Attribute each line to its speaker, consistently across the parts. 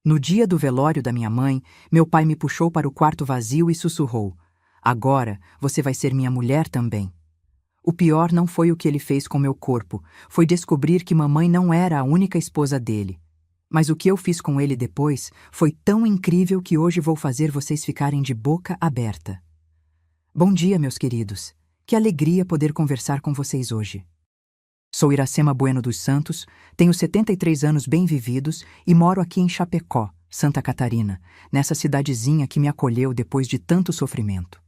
Speaker 1: No dia do velório da minha mãe, meu pai me puxou para o quarto vazio e sussurrou: "Agora você vai ser minha mulher também." O pior não foi o que ele fez com meu corpo, foi descobrir que mamãe não era a única esposa dele. Mas o que eu fiz com ele depois foi tão incrível que hoje vou fazer vocês ficarem de boca aberta. Bom dia, meus queridos. Que alegria poder conversar com vocês hoje. Sou Iracema Bueno dos Santos, tenho 73 anos bem vividos e moro aqui em Chapecó, Santa Catarina, nessa cidadezinha que me acolheu depois de tanto sofrimento.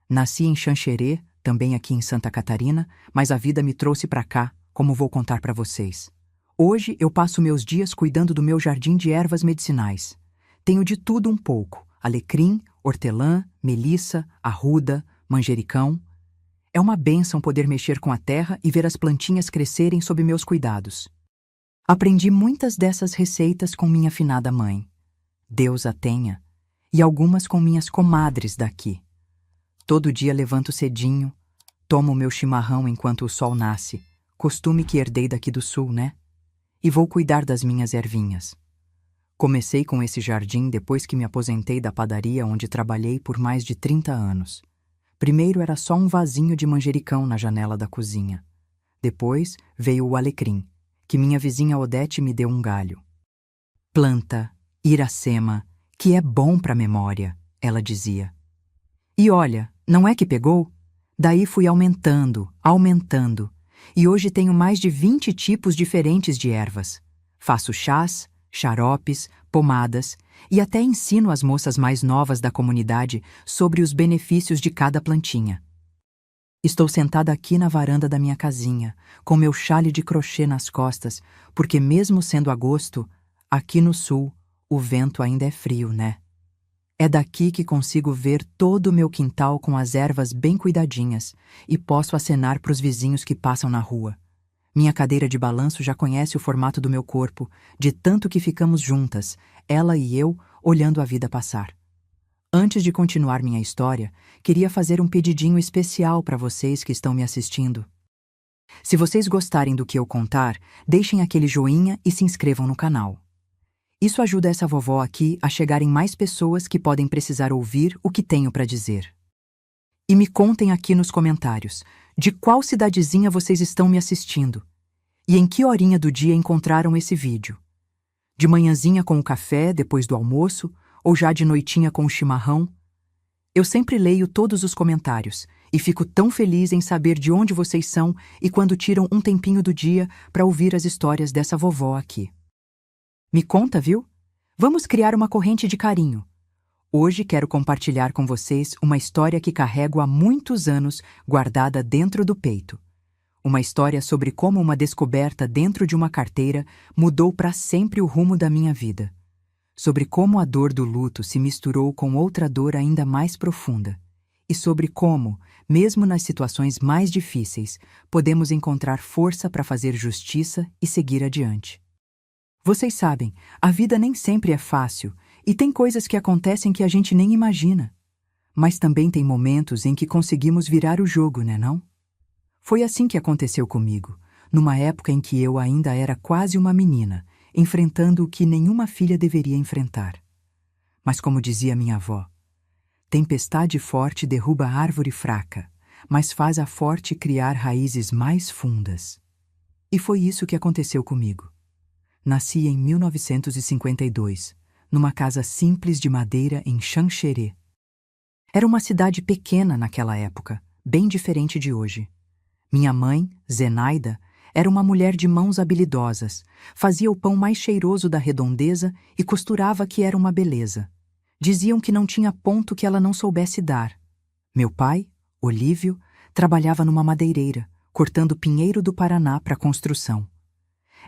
Speaker 1: Nasci em Xanxerê, também aqui em Santa Catarina, mas a vida me trouxe para cá, como vou contar para vocês. Hoje eu passo meus dias cuidando do meu jardim de ervas medicinais. Tenho de tudo um pouco: alecrim, hortelã, melissa, arruda, manjericão. É uma bênção poder mexer com a terra e ver as plantinhas crescerem sob meus cuidados. Aprendi muitas dessas receitas com minha finada mãe, Deus a tenha, e algumas com minhas comadres daqui. Todo dia levanto cedinho, tomo o meu chimarrão enquanto o sol nasce, costume que herdei daqui do sul, né? E vou cuidar das minhas ervinhas. Comecei com esse jardim depois que me aposentei da padaria onde trabalhei por mais de 30 anos. Primeiro era só um vasinho de manjericão na janela da cozinha. Depois veio o alecrim, que minha vizinha Odete me deu um galho. "Planta, Iracema, que é bom para a memória", ela dizia. E olha, não é que pegou? Daí fui aumentando, e hoje tenho mais de 20 tipos diferentes de ervas. Faço chás, xaropes, pomadas e até ensino as moças mais novas da comunidade sobre os benefícios de cada plantinha. Estou sentada aqui na varanda da minha casinha, com meu chale de crochê nas costas, porque mesmo sendo agosto, aqui no sul, o vento ainda é frio, né? É daqui que consigo ver todo o meu quintal com as ervas bem cuidadinhas e posso acenar para os vizinhos que passam na rua. Minha cadeira de balanço já conhece o formato do meu corpo, de tanto que ficamos juntas, ela e eu, olhando a vida passar. Antes de continuar minha história, queria fazer um pedidinho especial para vocês que estão me assistindo. Se vocês gostarem do que eu contar, deixem aquele joinha e se inscrevam no canal. Isso ajuda essa vovó aqui a chegar em mais pessoas que podem precisar ouvir o que tenho para dizer. E me contem aqui nos comentários de qual cidadezinha vocês estão me assistindo e em que horinha do dia encontraram esse vídeo. De manhãzinha com o café, depois do almoço, ou já de noitinha com o chimarrão? Eu sempre leio todos os comentários e fico tão feliz em saber de onde vocês são e quando tiram um tempinho do dia para ouvir as histórias dessa vovó aqui. Me conta, viu? Vamos criar uma corrente de carinho. Hoje quero compartilhar com vocês uma história que carrego há muitos anos guardada dentro do peito. Uma história sobre como uma descoberta dentro de uma carteira mudou para sempre o rumo da minha vida. Sobre como a dor do luto se misturou com outra dor ainda mais profunda. E sobre como, mesmo nas situações mais difíceis, podemos encontrar força para fazer justiça e seguir adiante. Vocês sabem, a vida nem sempre é fácil e tem coisas que acontecem que a gente nem imagina. Mas também tem momentos em que conseguimos virar o jogo, né não? Foi assim que aconteceu comigo, numa época em que eu ainda era quase uma menina, enfrentando o que nenhuma filha deveria enfrentar. Mas como dizia minha avó, tempestade forte derruba árvore fraca, mas faz a forte criar raízes mais fundas. E foi isso que aconteceu comigo. Nasci em 1952, numa casa simples de madeira em Xanxerê. Era uma cidade pequena naquela época, bem diferente de hoje. Minha mãe, Zenaida, era uma mulher de mãos habilidosas, fazia o pão mais cheiroso da redondeza e costurava que era uma beleza. Diziam que não tinha ponto que ela não soubesse dar. Meu pai, Olívio, trabalhava numa madeireira, cortando pinheiro do Paraná para construção.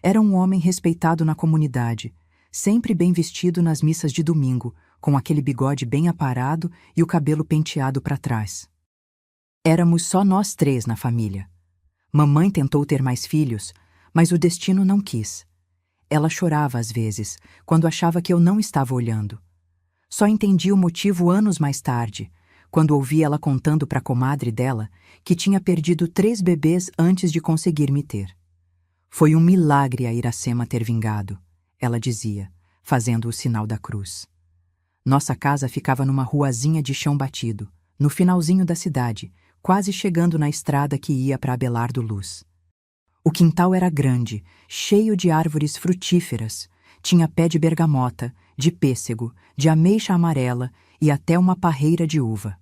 Speaker 1: Era um homem respeitado na comunidade, sempre bem vestido nas missas de domingo, com aquele bigode bem aparado e o cabelo penteado para trás. Éramos só nós 3 na família. Mamãe tentou ter mais filhos, mas o destino não quis. Ela chorava às vezes, quando achava que eu não estava olhando. Só entendi o motivo anos mais tarde, quando ouvi ela contando para a comadre dela que tinha perdido 3 bebês antes de conseguir me ter. Foi um milagre a Iracema ter vingado, ela dizia. fazendo o sinal da cruz. Nossa casa ficava numa ruazinha de chão batido, no finalzinho da cidade, quase chegando na estrada que ia para Abelardo Luz. O quintal era grande, cheio de árvores frutíferas. Tinha pé de bergamota, de pêssego, de ameixa amarela e até uma parreira de uva.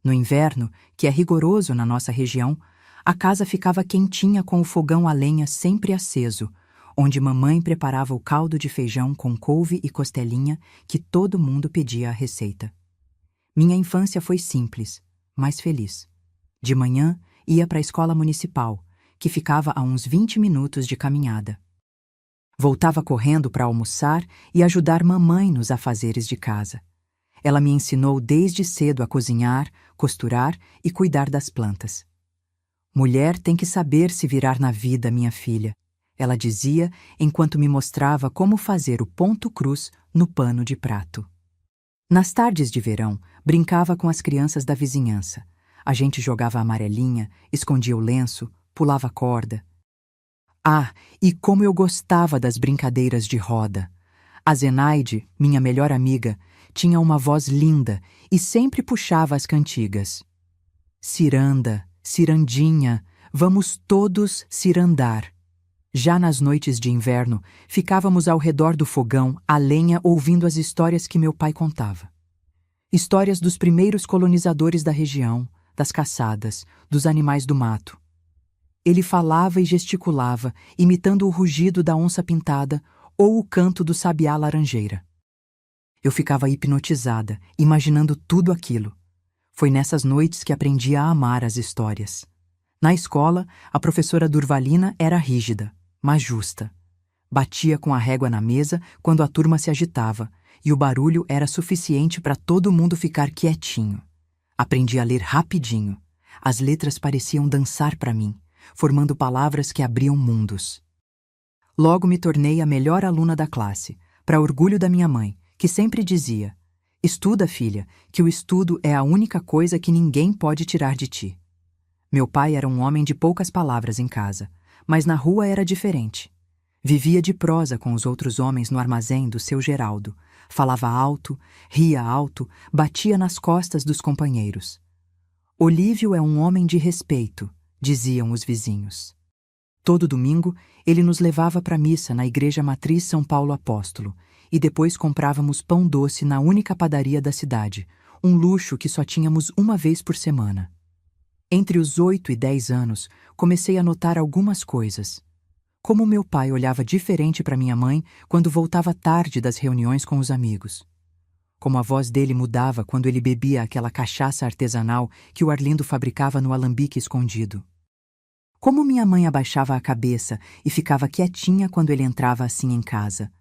Speaker 1: No inverno, que é rigoroso na nossa região, a casa ficava quentinha com o fogão a lenha sempre aceso, onde mamãe preparava o caldo de feijão com couve e costelinha que todo mundo pedia a receita. Minha infância foi simples, mas feliz. De manhã, ia para a escola municipal, que ficava a uns 20 minutos de caminhada. Voltava correndo para almoçar e ajudar mamãe nos afazeres de casa. Ela me ensinou desde cedo a cozinhar, costurar e cuidar das plantas. Mulher tem que saber se virar na vida, minha filha, ela dizia enquanto me mostrava como fazer o ponto cruz no pano de prato. Nas tardes de verão, brincava com as crianças da vizinhança. A gente jogava a amarelinha, escondia o lenço, pulava corda. Ah, e como eu gostava das brincadeiras de roda! A Zenaide, minha melhor amiga, tinha uma voz linda e sempre puxava as cantigas. Ciranda, cirandinha, vamos todos cirandar. Já nas noites de inverno, ficávamos ao redor do fogão, a lenha, ouvindo as histórias que meu pai contava. Histórias dos primeiros colonizadores da região, das caçadas, dos animais do mato. Ele falava e gesticulava, imitando o rugido da onça-pintada ou o canto do sabiá laranjeira. Eu ficava hipnotizada, imaginando tudo aquilo. Foi nessas noites que aprendi a amar as histórias. Na escola, a professora Durvalina era rígida, mas justa. Batia com a régua na mesa quando a turma se agitava, e o barulho era suficiente para todo mundo ficar quietinho. Aprendi a ler rapidinho. As letras pareciam dançar para mim, formando palavras que abriam mundos. Logo me tornei a melhor aluna da classe, para orgulho da minha mãe, que sempre dizia: estuda, filha, que o estudo é a única coisa que ninguém pode tirar de ti. Meu pai era um homem de poucas palavras em casa, mas na rua era diferente. Vivia de prosa com os outros homens no armazém do seu Geraldo. Falava alto, ria alto, batia nas costas dos companheiros. Olívio é um homem de respeito, diziam os vizinhos. Todo domingo, ele nos levava para a missa na Igreja Matriz São Paulo Apóstolo, e depois comprávamos pão doce na única padaria da cidade, um luxo que só tínhamos uma vez por semana. Entre os 8 e 10 anos, comecei a notar algumas coisas. Como meu pai olhava diferente para minha mãe quando voltava tarde das reuniões com os amigos. Como a voz dele mudava quando ele bebia aquela cachaça artesanal que o Arlindo fabricava no alambique escondido. Como minha mãe abaixava a cabeça e ficava quietinha quando ele entrava assim em casa.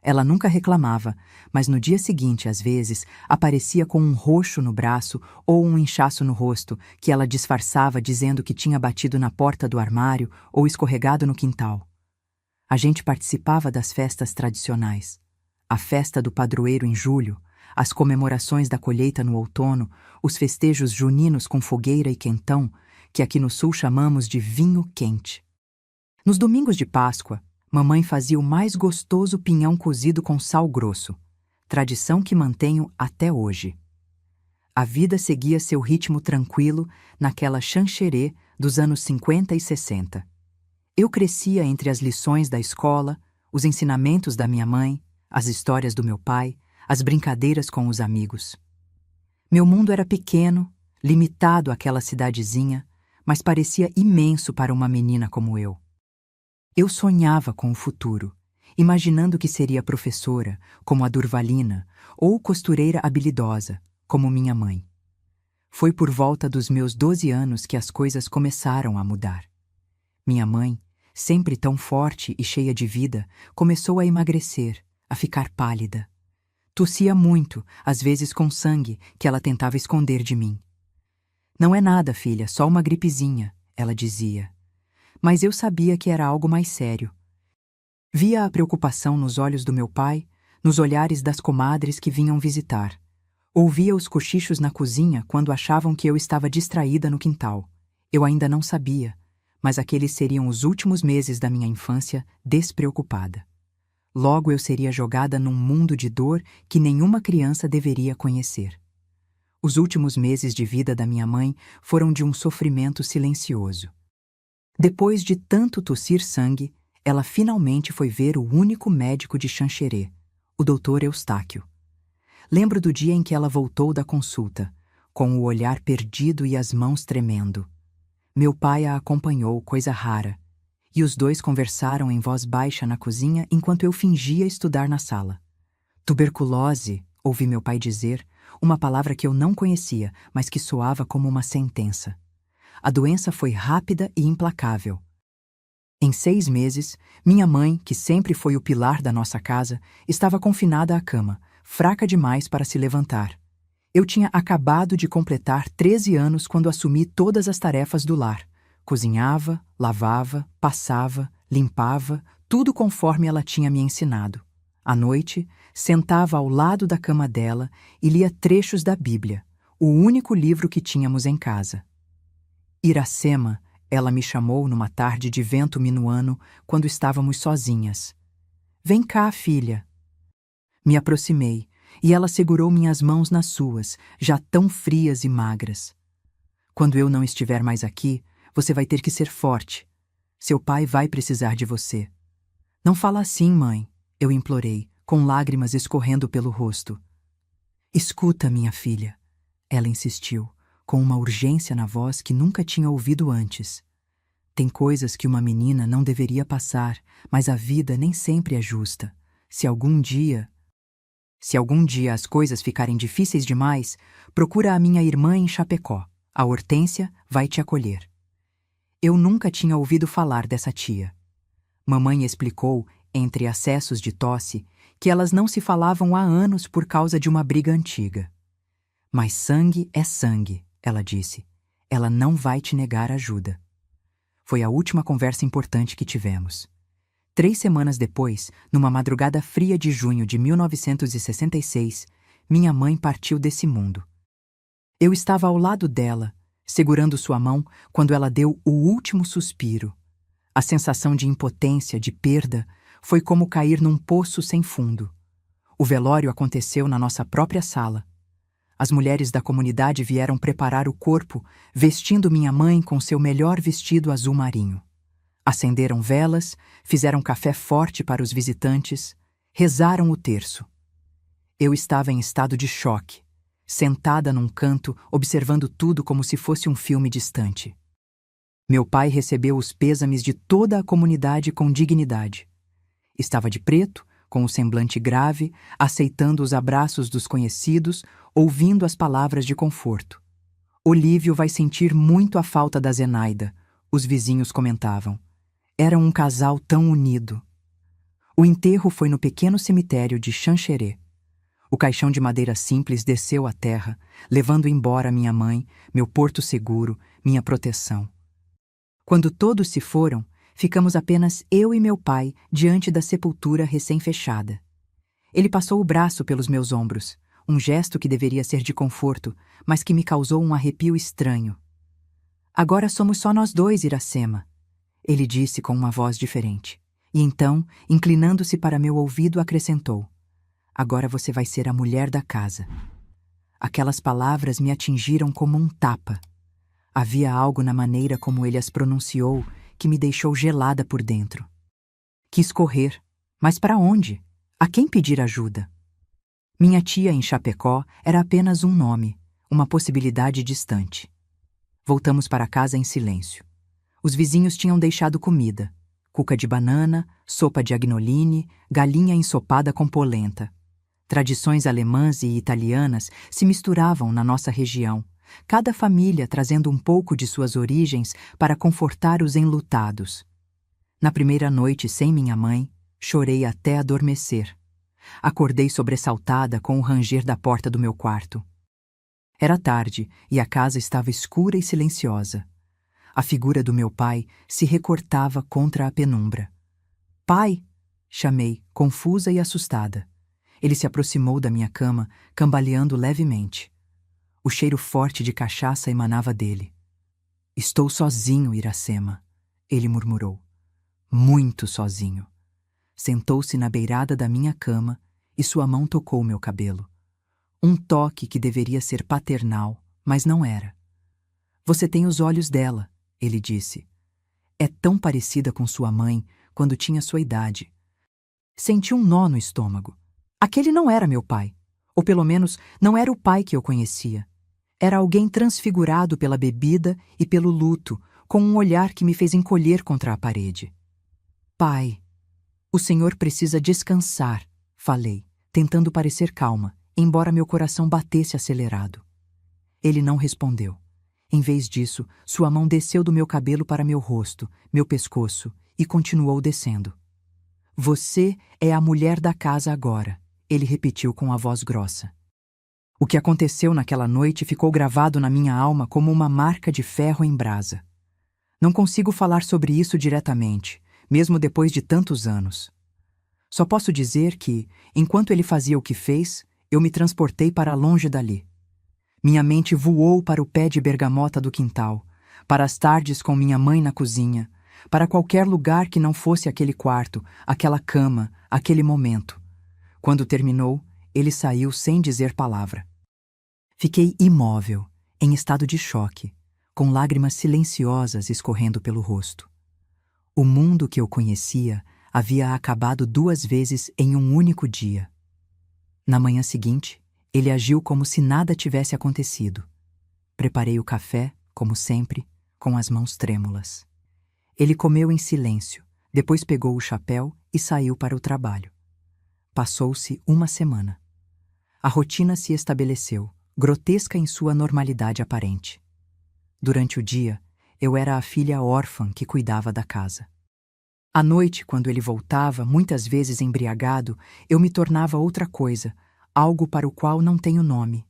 Speaker 1: Ela nunca reclamava, mas no dia seguinte, às vezes, aparecia com um roxo no braço ou um inchaço no rosto, que ela disfarçava dizendo que tinha batido na porta do armário ou escorregado no quintal. A gente participava das festas tradicionais. A festa do padroeiro em julho, as comemorações da colheita no outono, os festejos juninos com fogueira e quentão, que aqui no sul chamamos de vinho quente. Nos domingos de Páscoa, mamãe fazia o mais gostoso pinhão cozido com sal grosso, tradição que mantenho até hoje. A vida seguia seu ritmo tranquilo naquela Xanxerê dos anos 50 e 60. Eu crescia entre as lições da escola, os ensinamentos da minha mãe, as histórias do meu pai, as brincadeiras com os amigos. Meu mundo era pequeno, limitado àquela cidadezinha, mas parecia imenso para uma menina como eu. Eu sonhava com o futuro, imaginando que seria professora, como a Durvalina, ou costureira habilidosa, como minha mãe. Foi por volta dos meus 12 anos que as coisas começaram a mudar. Minha mãe, sempre tão forte e cheia de vida, começou a emagrecer, a ficar pálida. Tossia muito, às vezes com sangue, que ela tentava esconder de mim. Não é nada, filha, só uma gripezinha, ela dizia. Mas eu sabia que era algo mais sério. Via a preocupação nos olhos do meu pai, nos olhares das comadres que vinham visitar. Ouvia os cochichos na cozinha quando achavam que eu estava distraída no quintal. Eu ainda não sabia, mas aqueles seriam os últimos meses da minha infância despreocupada. Logo eu seria jogada num mundo de dor que nenhuma criança deveria conhecer. Os últimos meses de vida da minha mãe foram de um sofrimento silencioso. Depois de tanto tossir sangue, ela finalmente foi ver o único médico de Xanxerê, o Dr. Eustáquio. Lembro do dia em que ela voltou da consulta, com o olhar perdido e as mãos tremendo. Meu pai a acompanhou, coisa rara, e os dois conversaram em voz baixa na cozinha enquanto eu fingia estudar na sala. Tuberculose, ouvi meu pai dizer, uma palavra que eu não conhecia, mas que soava como uma sentença. A doença foi rápida e implacável. Em 6 meses, minha mãe, que sempre foi o pilar da nossa casa, estava confinada à cama, fraca demais para se levantar. Eu tinha acabado de completar 13 anos quando assumi todas as tarefas do lar. Cozinhava, lavava, passava, limpava, tudo conforme ela tinha me ensinado. À noite, sentava ao lado da cama dela e lia trechos da Bíblia, o único livro que tínhamos em casa. Iracema, ela me chamou numa tarde de vento minuano quando estávamos sozinhas. Vem cá, filha. Me aproximei e ela segurou minhas mãos nas suas, já tão frias e magras. Quando eu não estiver mais aqui, você vai ter que ser forte. Seu pai vai precisar de você. Não fala assim, mãe, eu implorei, com lágrimas escorrendo pelo rosto. Escuta, minha filha, ela insistiu, com uma urgência na voz que nunca tinha ouvido antes. Tem coisas que uma menina não deveria passar, mas a vida nem sempre é justa. Se algum dia as coisas ficarem difíceis demais, procura a minha irmã em Chapecó. A Hortência vai te acolher. Eu nunca tinha ouvido falar dessa tia. Mamãe explicou, entre acessos de tosse, que elas não se falavam há anos por causa de uma briga antiga. Mas sangue é sangue, ela disse. Ela não vai te negar ajuda. Foi a última conversa importante que tivemos. 3 semanas depois, numa madrugada fria de junho de 1966, minha mãe partiu desse mundo. Eu estava ao lado dela, segurando sua mão quando ela deu o último suspiro. A sensação de impotência, de perda, foi como cair num poço sem fundo. O velório aconteceu na nossa própria sala. As mulheres da comunidade vieram preparar o corpo, vestindo minha mãe com seu melhor vestido azul marinho. Acenderam velas, fizeram café forte para os visitantes, rezaram o terço. Eu estava em estado de choque, sentada num canto, observando tudo como se fosse um filme distante. Meu pai recebeu os pêsames de toda a comunidade com dignidade. Estava de preto, com o semblante grave, aceitando os abraços dos conhecidos, ouvindo as palavras de conforto. Olívio vai sentir muito a falta da Zenaida, os vizinhos comentavam. Eram um casal tão unido. O enterro foi no pequeno cemitério de Xanxerê. O caixão de madeira simples desceu à terra, levando embora minha mãe, meu porto seguro, minha proteção. Quando todos se foram, ficamos apenas eu e meu pai diante da sepultura recém-fechada. Ele passou o braço pelos meus ombros, um gesto que deveria ser de conforto, mas que me causou um arrepio estranho. Agora somos só nós dois, Iracema, ele disse com uma voz diferente. E então, inclinando-se para meu ouvido, acrescentou: agora você vai ser a mulher da casa. Aquelas palavras me atingiram como um tapa. Havia algo na maneira como ele as pronunciou que me deixou gelada por dentro. Quis correr, mas para onde? A quem pedir ajuda? Minha tia em Chapecó era apenas um nome, uma possibilidade distante. Voltamos para casa em silêncio. Os vizinhos tinham deixado comida: cuca de banana, sopa de agnoline, galinha ensopada com polenta. Tradições alemãs e italianas se misturavam na nossa região, cada família trazendo um pouco de suas origens para confortar os enlutados. Na primeira noite sem minha mãe, chorei até adormecer. Acordei sobressaltada com o ranger da porta do meu quarto. Era tarde e a casa estava escura e silenciosa. A figura do meu pai se recortava contra a penumbra. Pai! Chamei, confusa e assustada. Ele se aproximou da minha cama, cambaleando levemente. O cheiro forte de cachaça emanava dele. Estou sozinho, Iracema, ele murmurou. Muito sozinho. Sentou-se na beirada da minha cama e sua mão tocou meu cabelo. Um toque que deveria ser paternal, mas não era. Você tem os olhos dela, ele disse. É tão parecida com sua mãe quando tinha sua idade. Senti um nó no estômago. Aquele não era meu pai. Ou pelo menos, não era o pai que eu conhecia. Era alguém transfigurado pela bebida e pelo luto, com um olhar que me fez encolher contra a parede. Pai, o senhor precisa descansar, falei, tentando parecer calma, embora meu coração batesse acelerado. Ele não respondeu. Em vez disso, sua mão desceu do meu cabelo para meu rosto, meu pescoço, e continuou descendo. Você é a mulher da casa agora, ele repetiu com a voz grossa. O que aconteceu naquela noite ficou gravado na minha alma como uma marca de ferro em brasa. Não consigo falar sobre isso diretamente, mesmo depois de tantos anos. Só posso dizer que, enquanto ele fazia o que fez, eu me transportei para longe dali. Minha mente voou para o pé de bergamota do quintal, para as tardes com minha mãe na cozinha, para qualquer lugar que não fosse aquele quarto, aquela cama, aquele momento. Quando terminou, ele saiu sem dizer palavra. Fiquei imóvel, em estado de choque, com lágrimas silenciosas escorrendo pelo rosto. O mundo que eu conhecia havia acabado 2 vezes em um único dia. Na manhã seguinte, ele agiu como se nada tivesse acontecido. Preparei o café, como sempre, com as mãos trêmulas. Ele comeu em silêncio, depois pegou o chapéu e saiu para o trabalho. Passou-se 1 semana. A rotina se estabeleceu, grotesca em sua normalidade aparente. Durante o dia, eu era a filha órfã que cuidava da casa. À noite, quando ele voltava, muitas vezes embriagado, eu me tornava outra coisa, algo para o qual não tenho nome.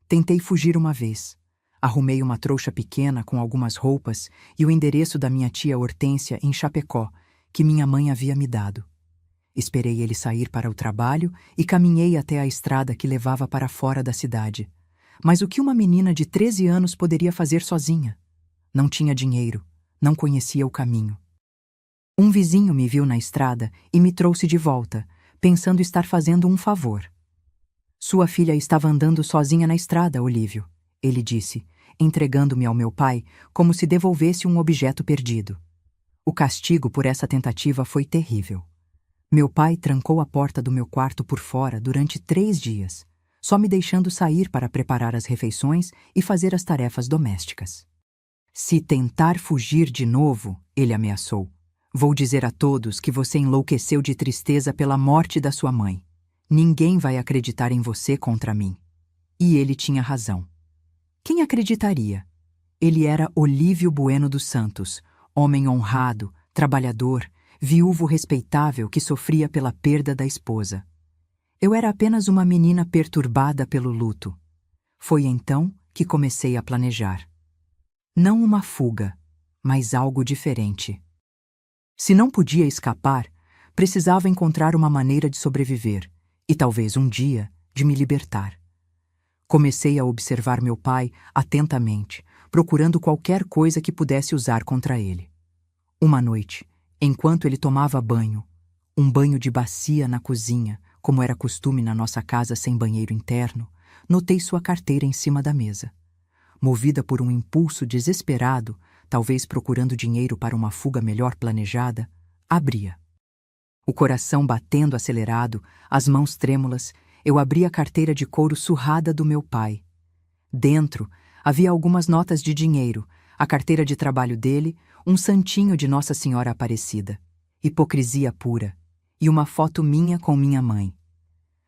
Speaker 1: Tentei fugir uma vez. Arrumei uma trouxa pequena com algumas roupas e o endereço da minha tia Hortência em Chapecó, que minha mãe havia me dado. Esperei ele sair para o trabalho e caminhei até a estrada que levava para fora da cidade. Mas o que uma menina de 13 anos poderia fazer sozinha? Não tinha dinheiro, não conhecia o caminho. Um vizinho me viu na estrada e me trouxe de volta, pensando estar fazendo um favor. Sua filha estava andando sozinha na estrada, Olívio, ele disse, entregando-me ao meu pai como se devolvesse um objeto perdido. O castigo por essa tentativa foi terrível. Meu pai trancou a porta do meu quarto por fora durante 3 dias, só me deixando sair para preparar as refeições e fazer as tarefas domésticas. Se tentar fugir de novo, ele ameaçou, vou dizer a todos que você enlouqueceu de tristeza pela morte da sua mãe. Ninguém vai acreditar em você contra mim. E ele tinha razão. Quem acreditaria? Ele era Olívio Bueno dos Santos, homem honrado, trabalhador, viúvo respeitável que sofria pela perda da esposa. Eu era apenas uma menina perturbada pelo luto. Foi então que comecei a planejar. Não uma fuga, mas algo diferente. Se não podia escapar, precisava encontrar uma maneira de sobreviver e talvez um dia de me libertar. Comecei a observar meu pai atentamente, procurando qualquer coisa que pudesse usar contra ele. Uma noite, enquanto ele tomava banho, um banho de bacia na cozinha, como era costume na nossa casa sem banheiro interno, notei sua carteira em cima da mesa. Movida por um impulso desesperado, talvez procurando dinheiro para uma fuga melhor planejada, abria. O coração batendo acelerado, as mãos trêmulas, eu abri a carteira de couro surrada do meu pai. Dentro, havia algumas notas de dinheiro, a carteira de trabalho dele, um santinho de Nossa Senhora Aparecida. Hipocrisia pura. E uma foto minha com minha mãe.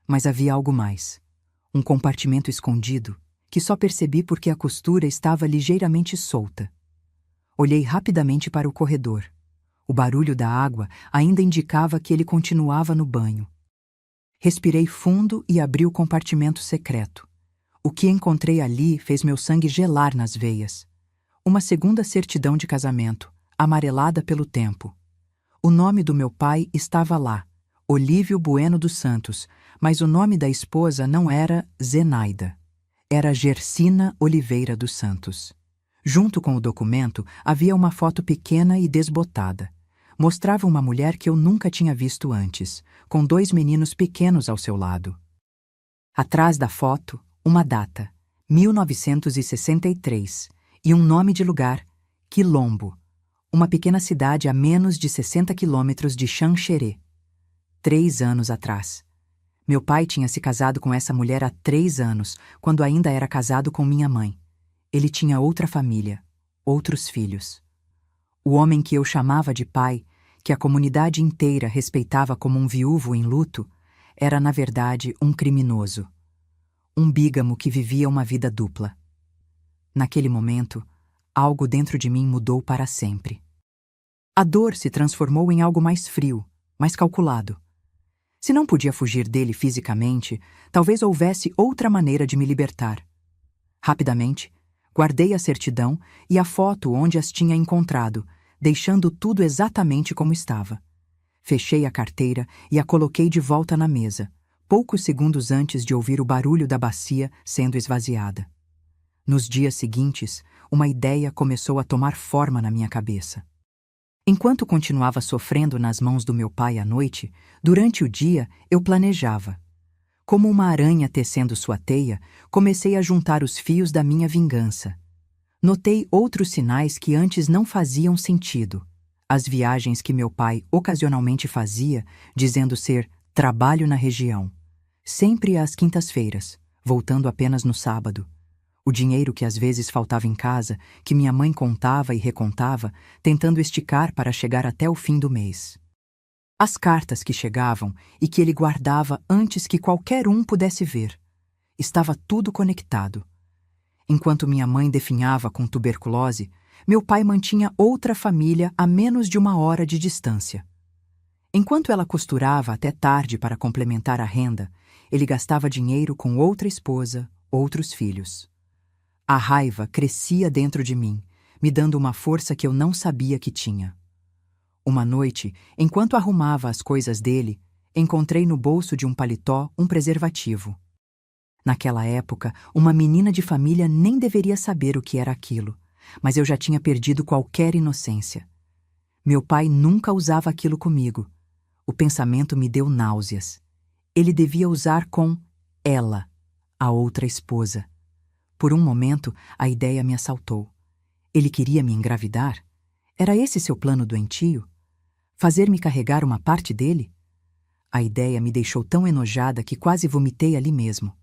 Speaker 1: Mas havia algo mais. Um compartimento escondido, que só percebi porque a costura estava ligeiramente solta. Olhei rapidamente para o corredor. O barulho da água ainda indicava que ele continuava no banho. Respirei fundo e abri o compartimento secreto. O que encontrei ali fez meu sangue gelar nas veias. Uma segunda certidão de casamento, amarelada pelo tempo. O nome do meu pai estava lá, Olívio Bueno dos Santos, mas o nome da esposa não era Zenaida. Era Gersina Oliveira dos Santos. Junto com o documento havia uma foto pequena e desbotada. mostrava uma mulher que eu nunca tinha visto antes, com 2 meninos pequenos ao seu lado. Atrás da foto, uma data, 1963, e um nome de lugar, Quilombo, uma pequena cidade a menos de 60 quilômetros de Xanxerê. 3 anos atrás. Meu pai tinha se casado com essa mulher há 3 anos, quando ainda era casado com minha mãe. Ele tinha outra família, outros filhos. O homem que eu chamava de pai, que a comunidade inteira respeitava como um viúvo em luto, era, na verdade, um criminoso. Um bígamo que vivia uma vida dupla. Naquele momento, algo dentro de mim mudou para sempre. A dor se transformou em algo mais frio, mais calculado. Se não podia fugir dele fisicamente, talvez houvesse outra maneira de me libertar. Rapidamente, guardei a certidão e a foto onde as tinha encontrado, deixando tudo exatamente como estava. Fechei a carteira e a coloquei de volta na mesa, poucos segundos antes de ouvir o barulho da bacia sendo esvaziada. Nos dias seguintes, uma ideia começou a tomar forma na minha cabeça. Enquanto continuava sofrendo nas mãos do meu pai à noite, durante o dia eu planejava. Como uma aranha tecendo sua teia, comecei a juntar os fios da minha vingança. Notei outros sinais que antes não faziam sentido. As viagens que meu pai ocasionalmente fazia, dizendo ser trabalho na região. Sempre às quintas-feiras, voltando apenas no sábado. O dinheiro que às vezes faltava em casa, que minha mãe contava e recontava, tentando esticar para chegar até o fim do mês. As cartas que chegavam e que ele guardava antes que qualquer um pudesse ver. Estava tudo conectado. Enquanto minha mãe definhava com tuberculose, meu pai mantinha outra família a menos de 1 hora de distância. Enquanto ela costurava até tarde para complementar a renda, ele gastava dinheiro com outra esposa, outros filhos. A raiva crescia dentro de mim, me dando uma força que eu não sabia que tinha. Uma noite, enquanto arrumava as coisas dele, encontrei no bolso de um paletó um preservativo. Naquela época, uma menina de família nem deveria saber o que era aquilo, mas eu já tinha perdido qualquer inocência. Meu pai nunca usava aquilo comigo. O pensamento me deu náuseas. Ele devia usar com ela, a outra esposa. Por um momento, a ideia me assaltou. Ele queria me engravidar? Era esse seu plano doentio? Fazer-me carregar uma parte dele? A ideia me deixou tão enojada que quase vomitei ali mesmo.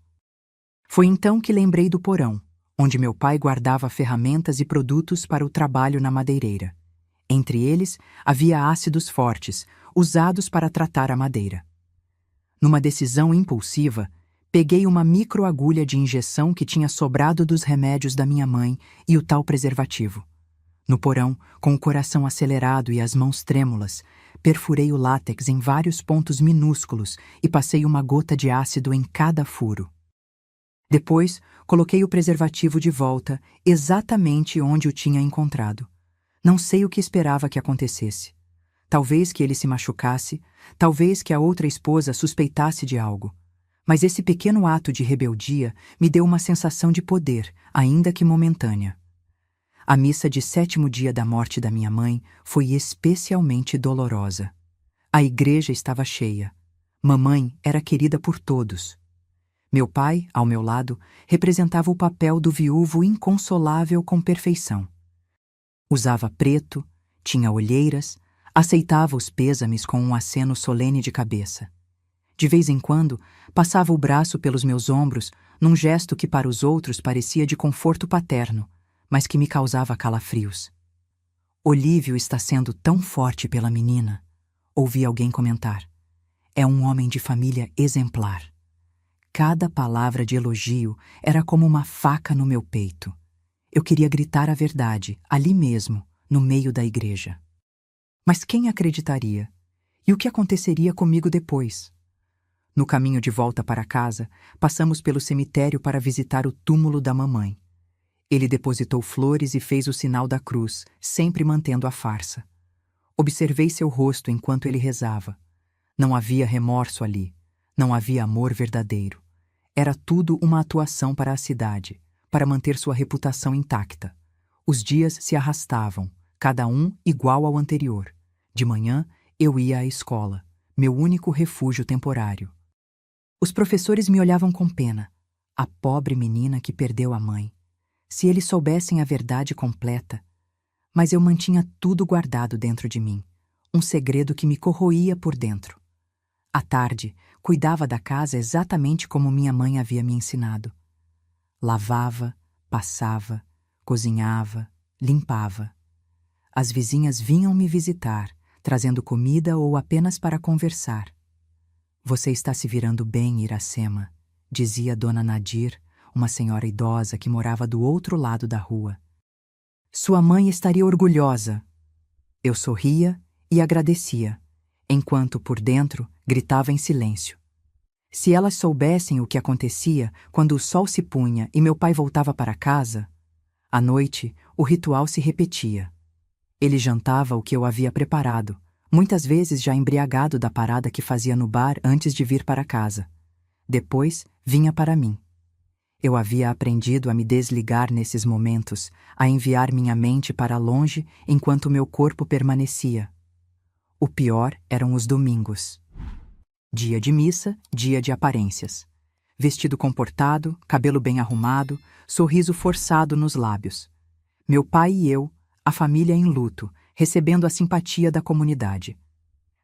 Speaker 1: Foi então que lembrei do porão, onde meu pai guardava ferramentas e produtos para o trabalho na madeireira. Entre eles, havia ácidos fortes, usados para tratar a madeira. Numa decisão impulsiva, peguei uma microagulha de injeção que tinha sobrado dos remédios da minha mãe e o tal preservativo. No porão, com o coração acelerado e as mãos trêmulas, perfurei o látex em vários pontos minúsculos e passei uma gota de ácido em cada furo. Depois, coloquei o preservativo de volta, exatamente onde o tinha encontrado. Não sei o que esperava que acontecesse. Talvez que ele se machucasse, talvez que a outra esposa suspeitasse de algo. Mas esse pequeno ato de rebeldia me deu uma sensação de poder, ainda que momentânea. A missa de 7º dia da morte da minha mãe foi especialmente dolorosa. A igreja estava cheia. Mamãe era querida por todos. Meu pai, ao meu lado, representava o papel do viúvo inconsolável com perfeição. Usava preto, tinha olheiras, aceitava os pêsames com um aceno solene de cabeça. De vez em quando, passava o braço pelos meus ombros, num gesto que para os outros parecia de conforto paterno, mas que me causava calafrios. Olívio está sendo tão forte pela menina, ouvi alguém comentar. É um homem de família exemplar. Cada palavra de elogio era como uma faca no meu peito. Eu queria gritar a verdade, ali mesmo, no meio da igreja. Mas quem acreditaria? E o que aconteceria comigo depois? No caminho de volta para casa, passamos pelo cemitério para visitar o túmulo da mamãe. Ele depositou flores e fez o sinal da cruz, sempre mantendo a farsa. Observei seu rosto enquanto ele rezava. Não havia remorso ali. Não havia amor verdadeiro. Era tudo uma atuação para a cidade, para manter sua reputação intacta. Os dias se arrastavam, cada um igual ao anterior. De manhã, eu ia à escola, meu único refúgio temporário. Os professores me olhavam com pena. A pobre menina que perdeu a mãe. Se eles soubessem a verdade completa. Mas eu mantinha tudo guardado dentro de mim, um segredo que me corroía por dentro. À tarde, cuidava da casa exatamente como minha mãe havia me ensinado. Lavava, passava, cozinhava, limpava. As vizinhas vinham me visitar, trazendo comida ou apenas para conversar. Você está se virando bem, Iracema, dizia Dona Nadir, uma senhora idosa que morava do outro lado da rua. Sua mãe estaria orgulhosa. Eu sorria e agradecia, enquanto por dentro gritava em silêncio. Se elas soubessem o que acontecia quando o sol se punha e meu pai voltava para casa, à noite o ritual se repetia. Ele jantava o que eu havia preparado, muitas vezes já embriagado da parada que fazia no bar antes de vir para casa. Depois vinha para mim. Eu havia aprendido a me desligar nesses momentos, a enviar minha mente para longe enquanto meu corpo permanecia. O pior eram os domingos. Dia de missa, dia de aparências. Vestido comportado, cabelo bem arrumado, sorriso forçado nos lábios. Meu pai e eu, a família em luto, recebendo a simpatia da comunidade.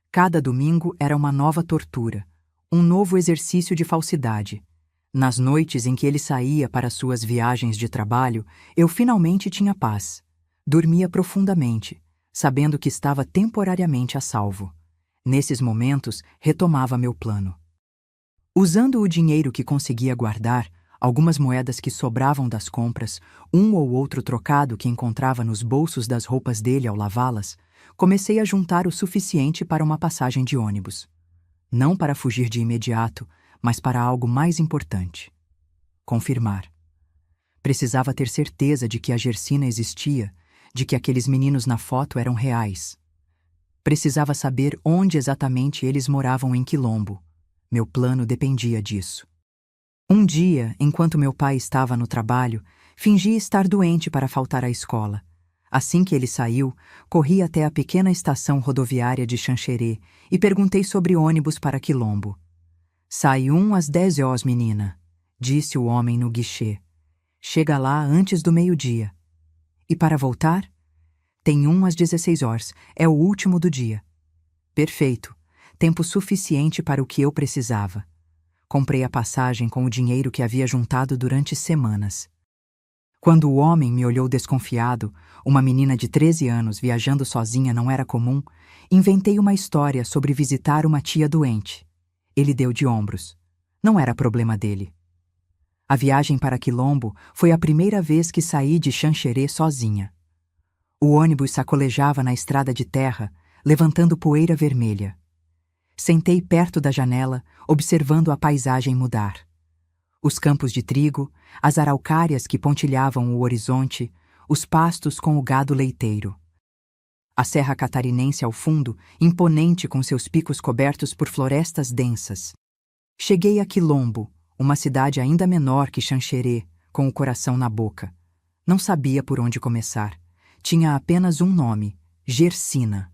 Speaker 1: Cada domingo era uma nova tortura, um novo exercício de falsidade. Nas noites em que ele saía para suas viagens de trabalho, eu finalmente tinha paz. Dormia profundamente, sabendo que estava temporariamente a salvo. Nesses momentos, retomava meu plano. Usando o dinheiro que conseguia guardar, algumas moedas que sobravam das compras, um ou outro trocado que encontrava nos bolsos das roupas dele ao lavá-las, comecei a juntar o suficiente para uma passagem de ônibus. Não para fugir de imediato, mas para algo mais importante. Confirmar. Precisava ter certeza de que a Gersina existia, de que aqueles meninos na foto eram reais. Precisava saber onde exatamente eles moravam em Quilombo. Meu plano dependia disso. Um dia, enquanto meu pai estava no trabalho, fingi estar doente para faltar à escola. Assim que ele saiu, corri até a pequena estação rodoviária de Xanxerê e perguntei sobre ônibus para Quilombo. Sai um às 10 horas, menina, disse o homem no guichê. Chega lá antes do meio-dia. E para voltar? Tem um às 16 horas, é o último do dia. Perfeito, tempo suficiente para o que eu precisava. Comprei a passagem com o dinheiro que havia juntado durante semanas. Quando o homem me olhou desconfiado, uma menina de 13 anos viajando sozinha não era comum, inventei uma história sobre visitar uma tia doente. Ele deu de ombros. Não era problema dele. A viagem para Quilombo foi a primeira vez que saí de Xanxerê sozinha. O ônibus sacolejava na estrada de terra, levantando poeira vermelha. Sentei perto da janela, observando a paisagem mudar. Os campos de trigo, as araucárias que pontilhavam o horizonte, os pastos com o gado leiteiro. A Serra Catarinense ao fundo, imponente com seus picos cobertos por florestas densas. Cheguei a Quilombo, uma cidade ainda menor que Xanxerê, com o coração na boca. Não sabia por onde começar. Tinha apenas um nome, Gersina.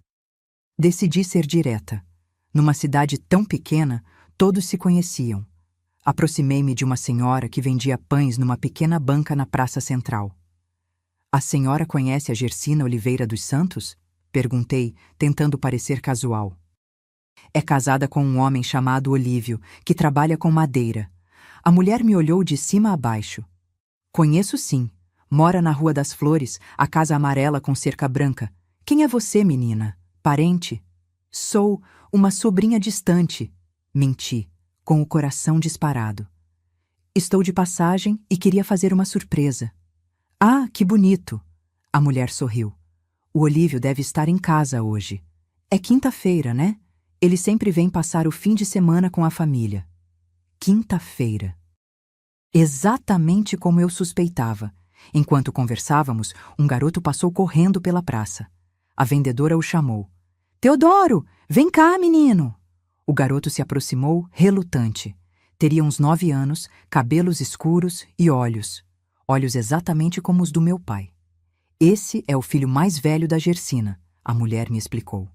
Speaker 1: Decidi ser direta. Numa cidade tão pequena, todos se conheciam. Aproximei-me de uma senhora que vendia pães numa pequena banca na praça central. A senhora conhece a Gersina Oliveira dos Santos? Perguntei, tentando parecer casual. É casada com um homem chamado Olívio, que trabalha com madeira. A mulher me olhou de cima a baixo. Conheço sim. Mora na Rua das Flores, a casa amarela com cerca branca. Quem é você, menina? Parente? Sou uma sobrinha distante. Menti, com o coração disparado. Estou de passagem e queria fazer uma surpresa. Ah, que bonito! A mulher sorriu. O Olívio deve estar em casa hoje. É quinta-feira, né? Ele sempre vem passar o fim de semana com a família. Quinta-feira. Exatamente como eu suspeitava. Enquanto conversávamos, um garoto passou correndo pela praça. A vendedora o chamou. Teodoro, vem cá, menino! O garoto se aproximou, relutante. Teria uns 9 anos, cabelos escuros e olhos. Olhos exatamente como os do meu pai. Esse é o filho mais velho da Gersina, a mulher me explicou.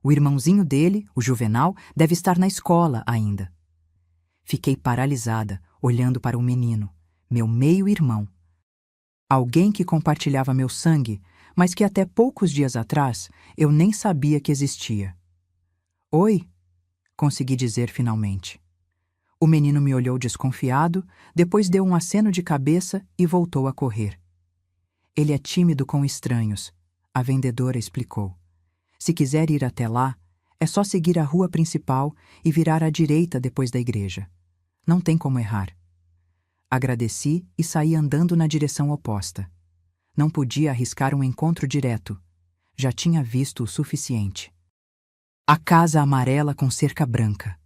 Speaker 1: O irmãozinho dele, o Juvenal, deve estar na escola ainda. Fiquei paralisada, olhando para o menino, meu meio-irmão. Alguém que compartilhava meu sangue, mas que até poucos dias atrás eu nem sabia que existia. Oi, consegui dizer finalmente. O menino me olhou desconfiado, depois deu um aceno de cabeça e voltou a correr. Ele é tímido com estranhos, a vendedora explicou. Se quiser ir até lá, é só seguir a rua principal e virar à direita depois da igreja. Não tem como errar. Agradeci e saí andando na direção oposta. Não podia arriscar um encontro direto. Já tinha visto o suficiente. A casa amarela com cerca branca.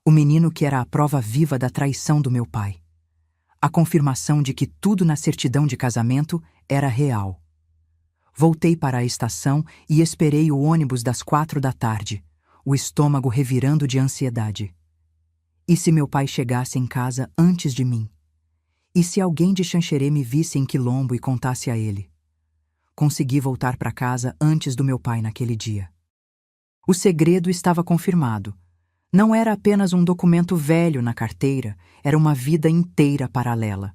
Speaker 1: O menino que era a prova viva da traição do meu pai. A confirmação de que tudo na certidão de casamento era real. Voltei para a estação e esperei o ônibus das 4 da tarde, o estômago revirando de ansiedade. E se meu pai chegasse em casa antes de mim? E se alguém de Xanxerê me visse em Quilombo e contasse a ele? Consegui voltar para casa antes do meu pai naquele dia. O segredo estava confirmado. Não era apenas um documento velho na carteira, era uma vida inteira paralela.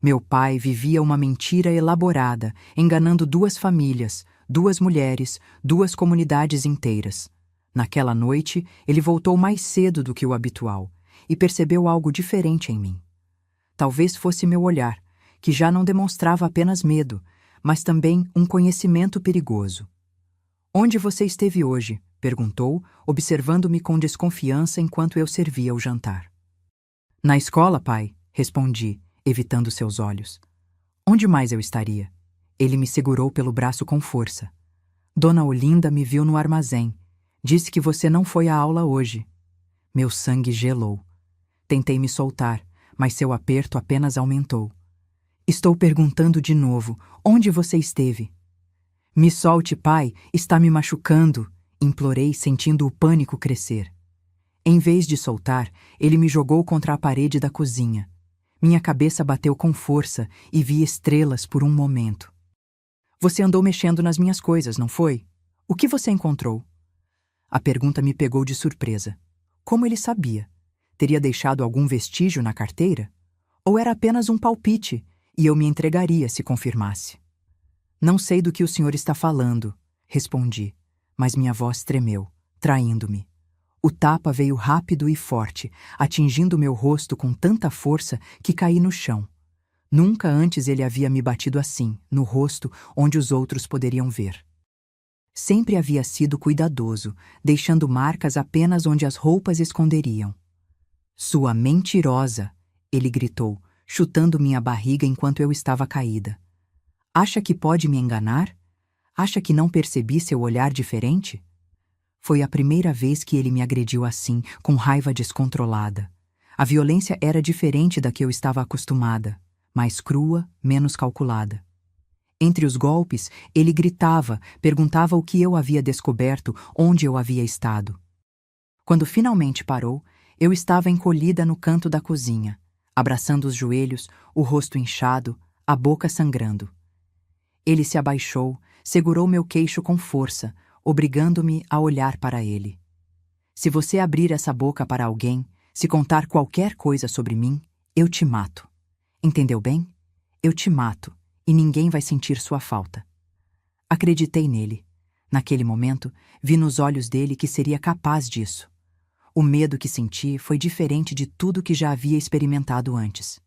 Speaker 1: Meu pai vivia uma mentira elaborada, enganando 2 famílias, 2 mulheres, 2 comunidades inteiras. Naquela noite, ele voltou mais cedo do que o habitual e percebeu algo diferente em mim. Talvez fosse meu olhar, que já não demonstrava apenas medo, mas também um conhecimento perigoso. Onde você esteve hoje? Perguntou, observando-me com desconfiança enquanto eu servia o jantar. Na escola, pai, respondi, evitando seus olhos. Onde mais eu estaria? Ele me segurou pelo braço com força. Dona Olinda me viu no armazém. Disse que você não foi à aula hoje. Meu sangue gelou. Tentei me soltar, mas seu aperto apenas aumentou. Estou perguntando de novo, onde você esteve? Me solte, pai, está me machucando, implorei, sentindo o pânico crescer. Em vez de soltar, ele me jogou contra a parede da cozinha. Minha cabeça bateu com força e vi estrelas por um momento. Você andou mexendo nas minhas coisas, não foi? O que você encontrou? A pergunta me pegou de surpresa. Como ele sabia? Teria deixado algum vestígio na carteira? Ou era apenas um palpite, e eu me entregaria se confirmasse? Não sei do que o senhor está falando, respondi, mas minha voz tremeu, traindo-me. O tapa veio rápido e forte, atingindo meu rosto com tanta força que caí no chão. Nunca antes ele havia me batido assim, no rosto onde os outros poderiam ver. Sempre havia sido cuidadoso, deixando marcas apenas onde as roupas esconderiam. Sua mentirosa, ele gritou, chutando minha barriga enquanto eu estava caída. Acha que pode me enganar? Acha que não percebi seu olhar diferente? Foi a primeira vez que ele me agrediu assim, com raiva descontrolada. A violência era diferente da que eu estava acostumada, mais crua, menos calculada. Entre os golpes, ele gritava, perguntava o que eu havia descoberto, onde eu havia estado. Quando finalmente parou, eu estava encolhida no canto da cozinha, abraçando os joelhos, o rosto inchado, a boca sangrando. Ele se abaixou, segurou meu queixo com força, obrigando-me a olhar para ele. Se você abrir essa boca para alguém, se contar qualquer coisa sobre mim, eu te mato. Entendeu bem? Eu te mato, e ninguém vai sentir sua falta. Acreditei nele. Naquele momento, vi nos olhos dele que seria capaz disso. O medo que senti foi diferente de tudo que já havia experimentado antes.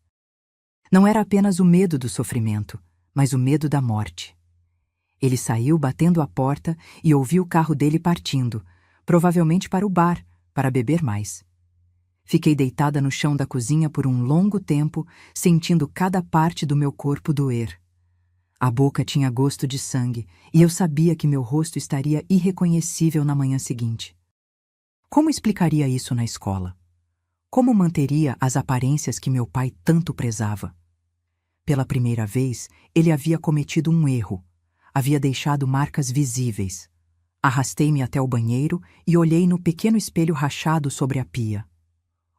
Speaker 1: Não era apenas o medo do sofrimento, mas o medo da morte. Ele saiu batendo a porta e ouvi o carro dele partindo, provavelmente para o bar, para beber mais. Fiquei deitada no chão da cozinha por um longo tempo, sentindo cada parte do meu corpo doer. A boca tinha gosto de sangue e eu sabia que meu rosto estaria irreconhecível na manhã seguinte. Como explicaria isso na escola? Como manteria as aparências que meu pai tanto prezava? Pela primeira vez, ele havia cometido um erro. Havia deixado marcas visíveis. Arrastei-me até o banheiro e olhei no pequeno espelho rachado sobre a pia.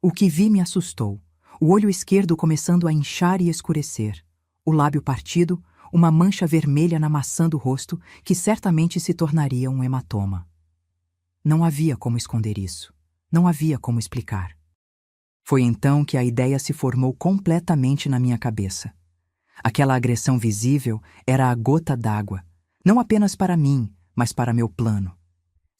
Speaker 1: O que vi me assustou. O olho esquerdo começando a inchar e escurecer. O lábio partido, uma mancha vermelha na maçã do rosto que certamente se tornaria um hematoma. Não havia como esconder isso. Não havia como explicar. Foi então que a ideia se formou completamente na minha cabeça. Aquela agressão visível era a gota d'água, não apenas para mim, mas para meu plano.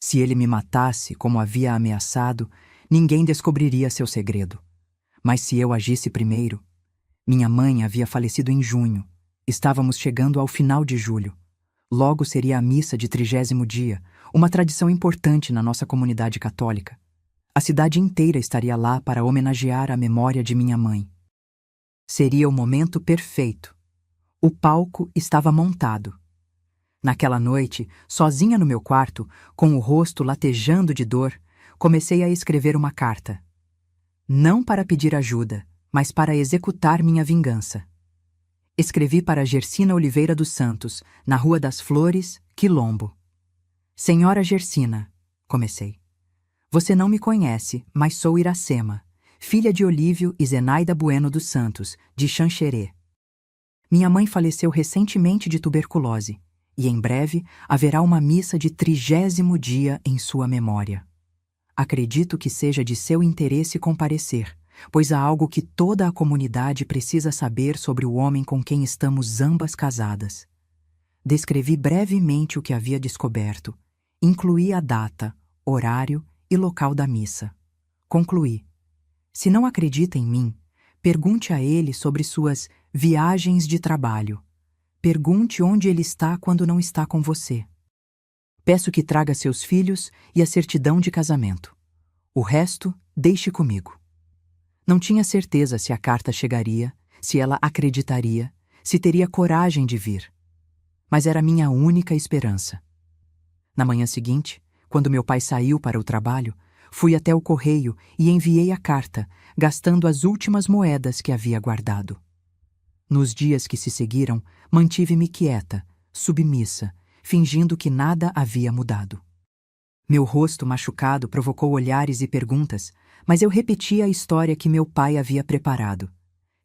Speaker 1: Se ele me matasse, como havia ameaçado, ninguém descobriria seu segredo. Mas se eu agisse primeiro... Minha mãe havia falecido em junho. Estávamos chegando ao final de julho. Logo seria a missa de 30º dia, uma tradição importante na nossa comunidade católica. A cidade inteira estaria lá para homenagear a memória de minha mãe. Seria o momento perfeito. O palco estava montado. Naquela noite, sozinha no meu quarto, com o rosto latejando de dor, comecei a escrever uma carta. Não para pedir ajuda, mas para executar minha vingança. Escrevi para Gersina Oliveira dos Santos, na Rua das Flores, Quilombo. Senhora Gersina, comecei. Você não me conhece, mas sou Iracema, filha de Olívio e Zenaida Bueno dos Santos, de Xanxerê. Minha mãe faleceu recentemente de tuberculose, e em breve haverá uma missa de 30º dia em sua memória. Acredito que seja de seu interesse comparecer, pois há algo que toda a comunidade precisa saber sobre o homem com quem estamos ambas casadas. Descrevi brevemente o que havia descoberto, incluí a data, horário e local da missa. Concluí: se não acredita em mim, pergunte a ele sobre suas viagens de trabalho. Pergunte onde ele está quando não está com você. Peço que traga seus filhos e a certidão de casamento. O resto, deixe comigo. Não tinha certeza se a carta chegaria, se ela acreditaria, se teria coragem de vir. Mas era minha única esperança. Na manhã seguinte, quando meu pai saiu para o trabalho, fui até o correio e enviei a carta, gastando as últimas moedas que havia guardado. Nos dias que se seguiram, mantive-me quieta, submissa, fingindo que nada havia mudado. Meu rosto machucado provocou olhares e perguntas, mas eu repetia a história que meu pai havia preparado.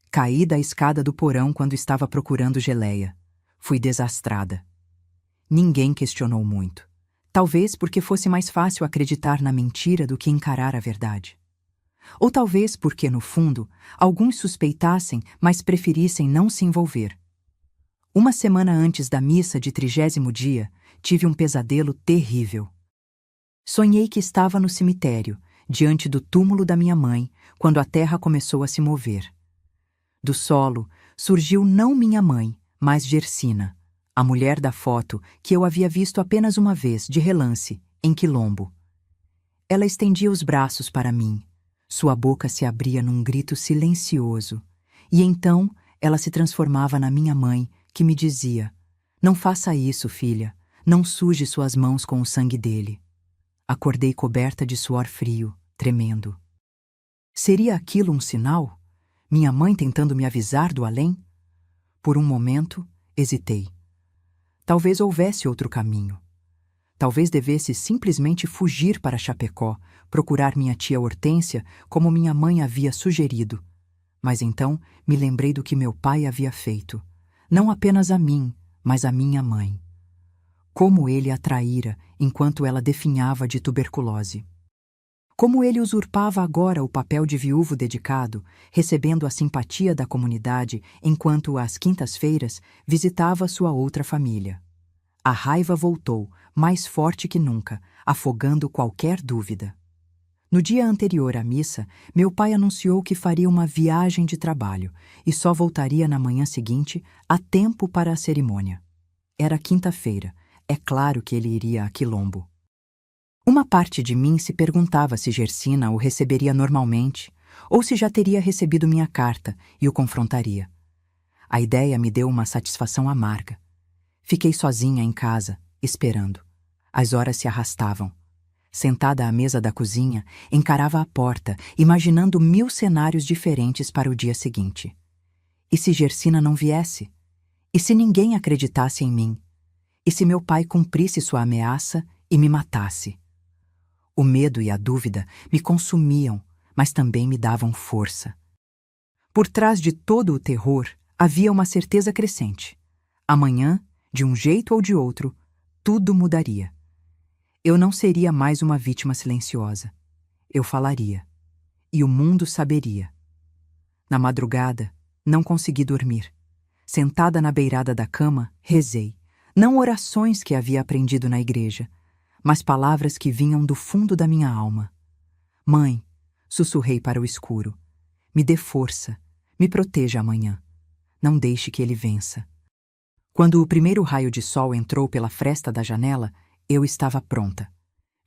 Speaker 1: Caí da escada do porão quando estava procurando geleia. Fui desastrada. Ninguém questionou muito. Talvez porque fosse mais fácil acreditar na mentira do que encarar a verdade. Ou talvez porque, no fundo, alguns suspeitassem, mas preferissem não se envolver. Uma semana antes da missa de 30º dia, tive um pesadelo terrível. Sonhei que estava no cemitério, diante do túmulo da minha mãe, quando a terra começou a se mover. Do solo surgiu não minha mãe, mas Gersina, a mulher da foto que eu havia visto apenas uma vez, de relance, em Quilombo. Ela estendia os braços para mim. Sua boca se abria num grito silencioso, e então ela se transformava na minha mãe, que me dizia: "Não faça isso, filha, não suje suas mãos com o sangue dele." Acordei coberta de suor frio, tremendo. Seria aquilo um sinal? Minha mãe tentando me avisar do além? Por um momento, hesitei. Talvez houvesse outro caminho. Talvez devesse simplesmente fugir para Chapecó, procurar minha tia Hortência, como minha mãe havia sugerido. Mas então me lembrei do que meu pai havia feito. Não apenas a mim, mas a minha mãe. Como ele a traíra enquanto ela definhava de tuberculose. Como ele usurpava agora o papel de viúvo dedicado, recebendo a simpatia da comunidade enquanto, às quintas-feiras, visitava sua outra família. A raiva voltou, mais forte que nunca, afogando qualquer dúvida. No dia anterior à missa, meu pai anunciou que faria uma viagem de trabalho e só voltaria na manhã seguinte, a tempo para a cerimônia. Era quinta-feira. É claro que ele iria a Quilombo. Uma parte de mim se perguntava se Gersina o receberia normalmente ou se já teria recebido minha carta e o confrontaria. A ideia me deu uma satisfação amarga. Fiquei sozinha em casa, esperando. As horas se arrastavam. Sentada à mesa da cozinha, encarava a porta, imaginando 1000 cenários diferentes para o dia seguinte. E se Gersina não viesse? E se ninguém acreditasse em mim? E se meu pai cumprisse sua ameaça e me matasse? O medo e a dúvida me consumiam, mas também me davam força. Por trás de todo o terror, havia uma certeza crescente. Amanhã, de um jeito ou de outro, tudo mudaria. Eu não seria mais uma vítima silenciosa. Eu falaria. E o mundo saberia. Na madrugada, não consegui dormir. Sentada na beirada da cama, rezei. Não orações que havia aprendido na igreja, mas palavras que vinham do fundo da minha alma. Mãe, sussurrei para o escuro, me dê força, me proteja amanhã. Não deixe que ele vença. Quando o primeiro raio de sol entrou pela fresta da janela, eu estava pronta.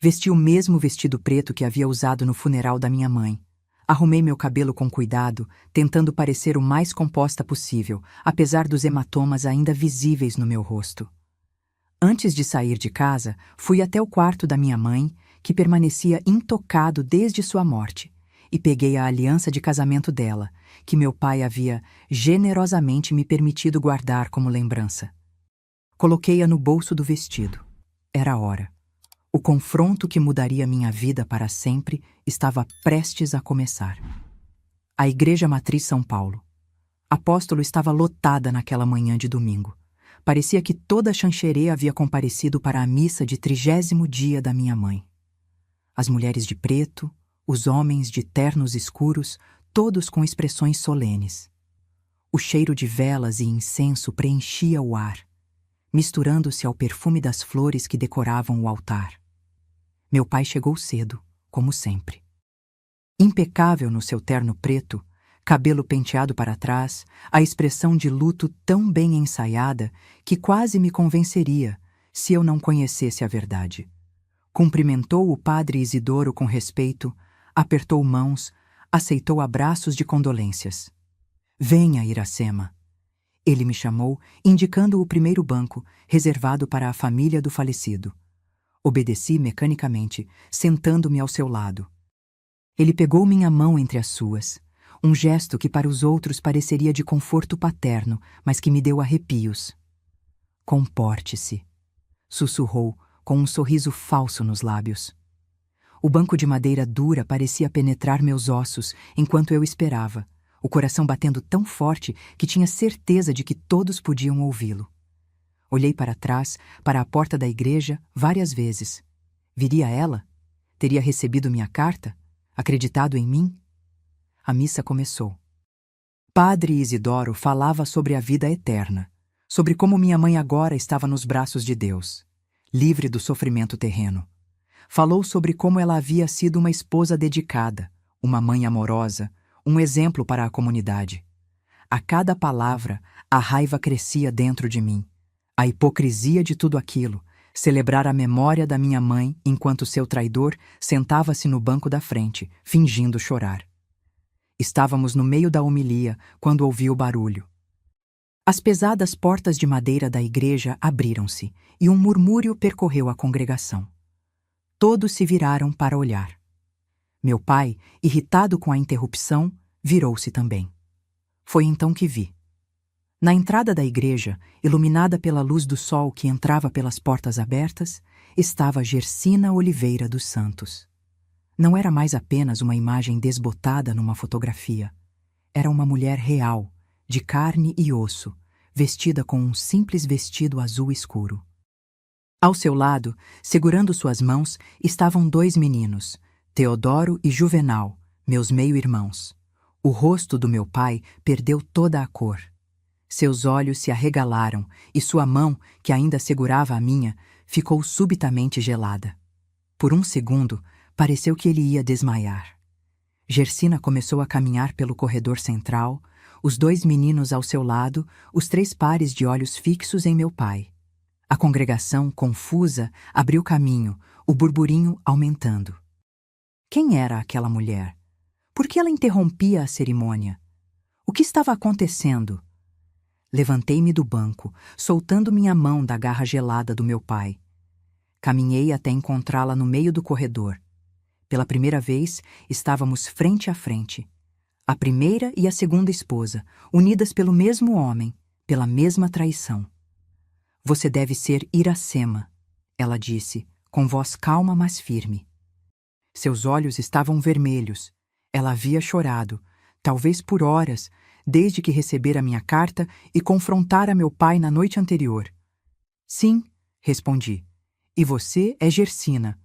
Speaker 1: Vesti o mesmo vestido preto que havia usado no funeral da minha mãe. Arrumei meu cabelo com cuidado, tentando parecer o mais composta possível, apesar dos hematomas ainda visíveis no meu rosto. Antes de sair de casa, fui até o quarto da minha mãe, que permanecia intocado desde sua morte, e peguei a aliança de casamento dela, que meu pai havia generosamente me permitido guardar como lembrança. Coloquei-a no bolso do vestido. Era a hora. O confronto que mudaria minha vida para sempre estava prestes a começar. A Igreja Matriz São Paulo. Apóstolo estava lotada naquela manhã de domingo. Parecia que toda Xanxerê havia comparecido para a missa de 30º dia da minha mãe. As mulheres de preto, os homens de ternos escuros, todos com expressões solenes. O cheiro de velas e incenso preenchia o ar, misturando-se ao perfume das flores que decoravam o altar. Meu pai chegou cedo, como sempre. Impecável no seu terno preto, cabelo penteado para trás, a expressão de luto tão bem ensaiada que quase me convenceria se eu não conhecesse a verdade. Cumprimentou o padre Isidoro com respeito, apertou mãos, aceitou abraços de condolências. Venha, Iracema. Ele me chamou, indicando o primeiro banco, reservado para a família do falecido. Obedeci mecanicamente, sentando-me ao seu lado. Ele pegou minha mão entre as suas, um gesto que para os outros pareceria de conforto paterno, mas que me deu arrepios. Comporte-se, sussurrou, com um sorriso falso nos lábios. O banco de madeira dura parecia penetrar meus ossos enquanto eu esperava, o coração batendo tão forte que tinha certeza de que todos podiam ouvi-lo. Olhei para trás, para a porta da igreja, várias vezes. Viria ela? Teria recebido minha carta? Acreditado em mim? A missa começou. Padre Isidoro falava sobre a vida eterna, sobre como minha mãe agora estava nos braços de Deus, livre do sofrimento terreno. Falou sobre como ela havia sido uma esposa dedicada, uma mãe amorosa, um exemplo para a comunidade. A cada palavra, a raiva crescia dentro de mim. A hipocrisia de tudo aquilo, celebrar a memória da minha mãe enquanto seu traidor sentava-se no banco da frente, fingindo chorar. Estávamos no meio da homilia quando ouvi o barulho. As pesadas portas de madeira da igreja abriram-se e um murmúrio percorreu a congregação. Todos se viraram para olhar. Meu pai, irritado com a interrupção, virou-se também. Foi então que vi. Na entrada da igreja, iluminada pela luz do sol que entrava pelas portas abertas, estava Gersina Oliveira dos Santos. Não era mais apenas uma imagem desbotada numa fotografia. Era uma mulher real, de carne e osso, vestida com um simples vestido azul escuro. Ao seu lado, segurando suas mãos, estavam 2 meninos, Teodoro e Juvenal, meus meio-irmãos. O rosto do meu pai perdeu toda a cor. Seus olhos se arregalaram e sua mão, que ainda segurava a minha, ficou subitamente gelada. Por um segundo, pareceu que ele ia desmaiar. Gersina começou a caminhar pelo corredor central, os 2 meninos ao seu lado, os 3 pares de olhos fixos em meu pai. A congregação, confusa, abriu caminho, o burburinho aumentando. Quem era aquela mulher? Por que ela interrompia a cerimônia? O que estava acontecendo? Levantei-me do banco, soltando minha mão da garra gelada do meu pai. Caminhei até encontrá-la no meio do corredor. Pela primeira vez, estávamos frente a frente. A primeira e a segunda esposa, unidas pelo mesmo homem, pela mesma traição. Você deve ser Iracema, ela disse, com voz calma mas firme. Seus olhos estavam vermelhos. Ela havia chorado, talvez por horas, desde que recebera minha carta e confrontara meu pai na noite anterior. Sim, respondi. E você é Gersina.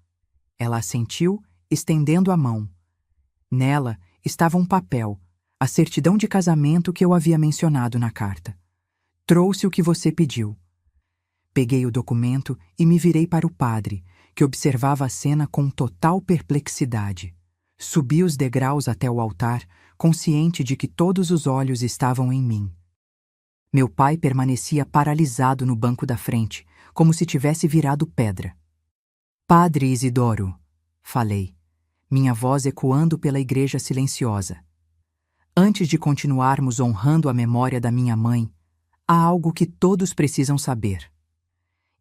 Speaker 1: Ela assentiu, estendendo a mão. Nela estava um papel, a certidão de casamento que eu havia mencionado na carta. Trouxe o que você pediu. Peguei o documento e me virei para o padre, que observava a cena com total perplexidade. Subi os degraus até o altar, consciente de que todos os olhos estavam em mim. Meu pai permanecia paralisado no banco da frente, como se tivesse virado pedra. Padre Isidoro, falei, minha voz ecoando pela igreja silenciosa. Antes de continuarmos honrando a memória da minha mãe, há algo que todos precisam saber.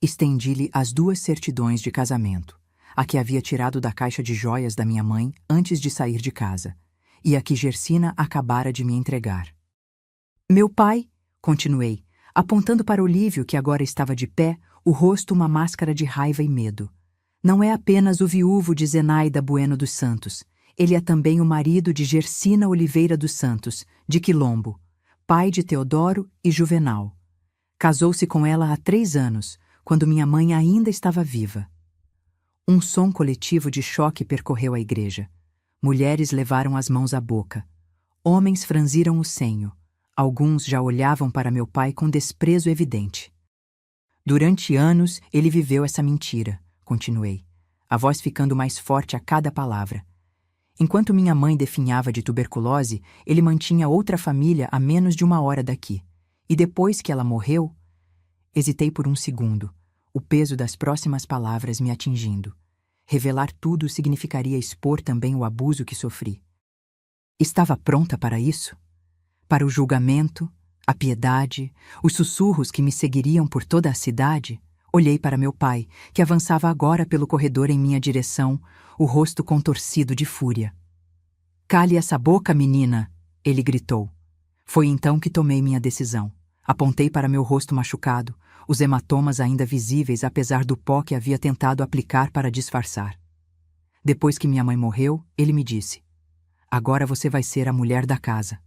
Speaker 1: Estendi-lhe as 2 certidões de casamento, a que havia tirado da caixa de joias da minha mãe antes de sair de casa, e a que Gersina acabara de me entregar. Meu pai, continuei, apontando para Olívio, que agora estava de pé, o rosto uma máscara de raiva e medo. Não é apenas o viúvo de Zenaida Bueno dos Santos, ele é também o marido de Gersina Oliveira dos Santos, de Quilombo, pai de Teodoro e Juvenal. Casou-se com ela há 3 anos, quando minha mãe ainda estava viva. Um som coletivo de choque percorreu a igreja. Mulheres levaram as mãos à boca. Homens franziram o senho. Alguns já olhavam para meu pai com desprezo evidente. Durante anos, ele viveu essa mentira, continuei, a voz ficando mais forte a cada palavra. Enquanto minha mãe definhava de tuberculose, ele mantinha outra família a menos de 1 hora daqui. E depois que ela morreu... Hesitei por um segundo, o peso das próximas palavras me atingindo. Revelar tudo significaria expor também o abuso que sofri. Estava pronta para isso? Para o julgamento, a piedade, os sussurros que me seguiriam por toda a cidade? Olhei para meu pai, que avançava agora pelo corredor em minha direção, o rosto contorcido de fúria. "Cale essa boca, menina!" ele gritou. Foi então que tomei minha decisão. Apontei para meu rosto machucado, os hematomas ainda visíveis apesar do pó que havia tentado aplicar para disfarçar. Depois que minha mãe morreu, ele me disse: "Agora você vai ser a mulher da casa."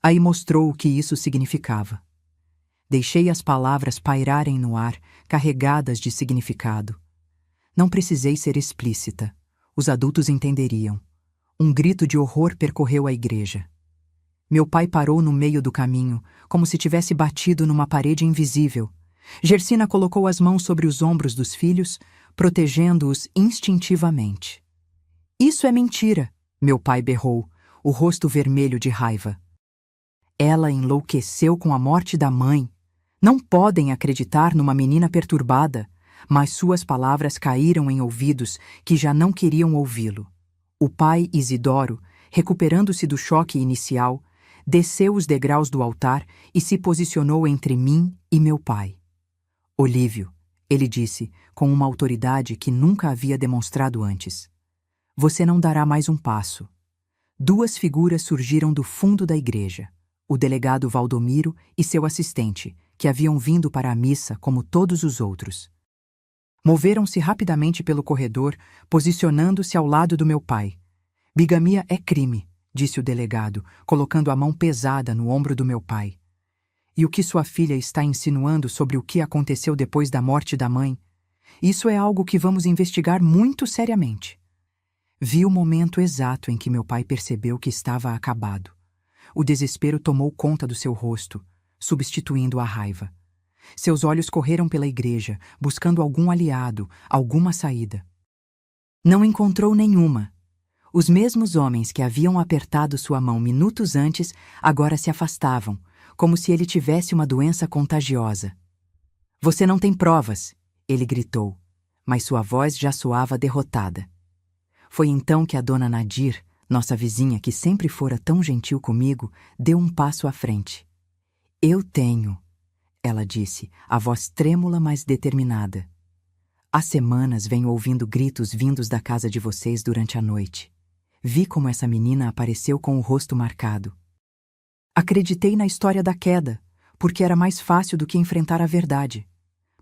Speaker 1: Aí mostrou o que isso significava. Deixei as palavras pairarem no ar, carregadas de significado. Não precisei ser explícita. Os adultos entenderiam. Um grito de horror percorreu a igreja. Meu pai parou no meio do caminho, como se tivesse batido numa parede invisível. Gersina colocou as mãos sobre os ombros dos filhos, protegendo-os instintivamente. "Isso é mentira!" meu pai berrou, o rosto vermelho de raiva. Ela enlouqueceu com a morte da mãe. Não podem acreditar numa menina perturbada, mas suas palavras caíram em ouvidos que já não queriam ouvi-lo. O pai Isidoro, recuperando-se do choque inicial, desceu os degraus do altar e se posicionou entre mim e meu pai. "Olívio", ele disse, com uma autoridade que nunca havia demonstrado antes, "você não dará mais um passo." 2 figuras surgiram do fundo da igreja, o delegado Valdomiro e seu assistente, que haviam vindo para a missa como todos os outros. Moveram-se rapidamente pelo corredor, posicionando-se ao lado do meu pai. "Bigamia é crime", disse o delegado, colocando a mão pesada no ombro do meu pai. "E o que sua filha está insinuando sobre o que aconteceu depois da morte da mãe? Isso é algo que vamos investigar muito seriamente." Vi o momento exato em que meu pai percebeu que estava acabado. O desespero tomou conta do seu rosto, substituindo a raiva. Seus olhos correram pela igreja, buscando algum aliado, alguma saída. Não encontrou nenhuma. Os mesmos homens que haviam apertado sua mão minutos antes agora se afastavam, como se ele tivesse uma doença contagiosa. "Você não tem provas", ele gritou, mas sua voz já soava derrotada. Foi então que a dona Nadir, nossa vizinha que sempre fora tão gentil comigo, deu um passo à frente. "Eu tenho", ela disse, a voz trêmula mas determinada. "Há semanas venho ouvindo gritos vindos da casa de vocês durante a noite. Vi como essa menina apareceu com o rosto marcado. Acreditei na história da queda, porque era mais fácil do que enfrentar a verdade.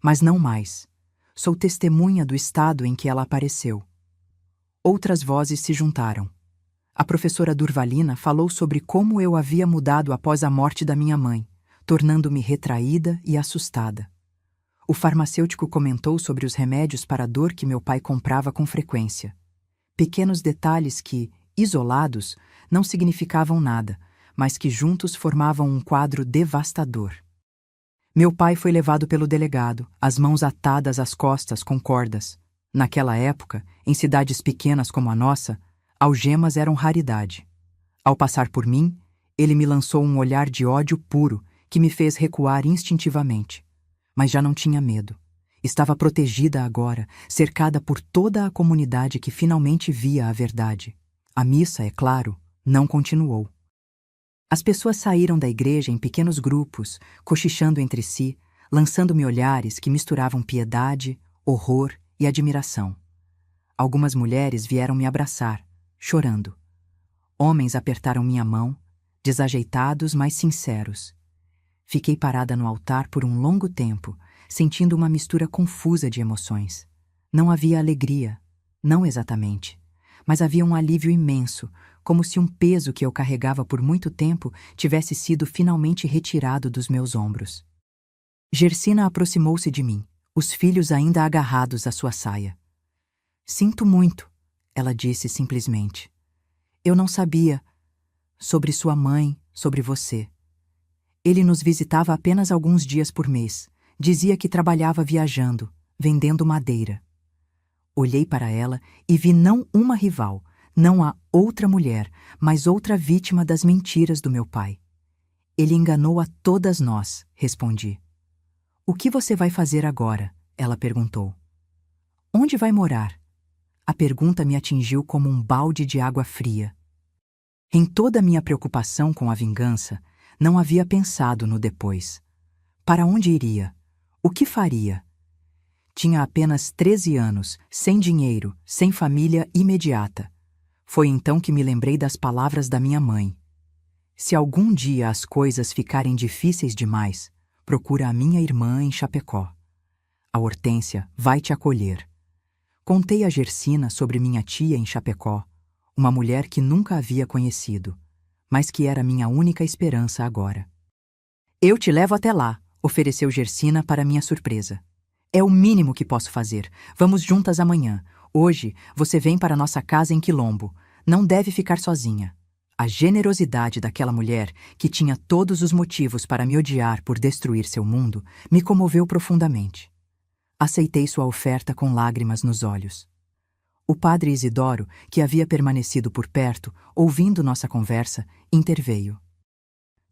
Speaker 1: Mas não mais. Sou testemunha do estado em que ela apareceu." Outras vozes se juntaram. A professora Durvalina falou sobre como eu havia mudado após a morte da minha mãe, tornando-me retraída e assustada. O farmacêutico comentou sobre os remédios para a dor que meu pai comprava com frequência. Pequenos detalhes que, isolados, não significavam nada, mas que juntos formavam um quadro devastador. Meu pai foi levado pelo delegado, as mãos atadas às costas com cordas. Naquela época, em cidades pequenas como a nossa, algemas eram raridade. Ao passar por mim, ele me lançou um olhar de ódio puro que me fez recuar instintivamente. Mas já não tinha medo. Estava protegida agora, cercada por toda a comunidade que finalmente via a verdade. A missa, é claro, não continuou. As pessoas saíram da igreja em pequenos grupos, cochichando entre si, lançando-me olhares que misturavam piedade, horror e admiração. Algumas mulheres vieram me abraçar, chorando. Homens apertaram minha mão, desajeitados, mas sinceros. Fiquei parada no altar por um longo tempo, sentindo uma mistura confusa de emoções. Não havia alegria, não exatamente, mas havia um alívio imenso, como se um peso que eu carregava por muito tempo tivesse sido finalmente retirado dos meus ombros. Gersina aproximou-se de mim, os filhos ainda agarrados à sua saia. Sinto muito, ela disse simplesmente. Eu não sabia sobre sua mãe, sobre você. Ele nos visitava apenas alguns dias por mês. Dizia que trabalhava viajando, vendendo madeira. Olhei para ela e vi não uma rival, não a outra mulher, mas outra vítima das mentiras do meu pai. Ele enganou a todas nós, respondi. O que você vai fazer agora? Ela perguntou. Onde vai morar? A pergunta me atingiu como um balde de água fria. Em toda a minha preocupação com a vingança, não havia pensado no depois. Para onde iria? O que faria? Tinha apenas 13 anos, sem dinheiro, sem família imediata. Foi então que me lembrei das palavras da minha mãe. Se algum dia as coisas ficarem difíceis demais, procura a minha irmã em Chapecó. A Hortência vai te acolher. Contei a Gersina sobre minha tia em Chapecó, uma mulher que nunca havia conhecido, mas que era minha única esperança agora. Eu te levo até lá, ofereceu Gersina para minha surpresa. É o mínimo que posso fazer. Vamos juntas amanhã. Hoje, você vem para nossa casa em Quilombo. Não deve ficar sozinha. A generosidade daquela mulher, que tinha todos os motivos para me odiar por destruir seu mundo, me comoveu profundamente. Aceitei sua oferta com lágrimas nos olhos. O padre Isidoro, que havia permanecido por perto, ouvindo nossa conversa, interveio.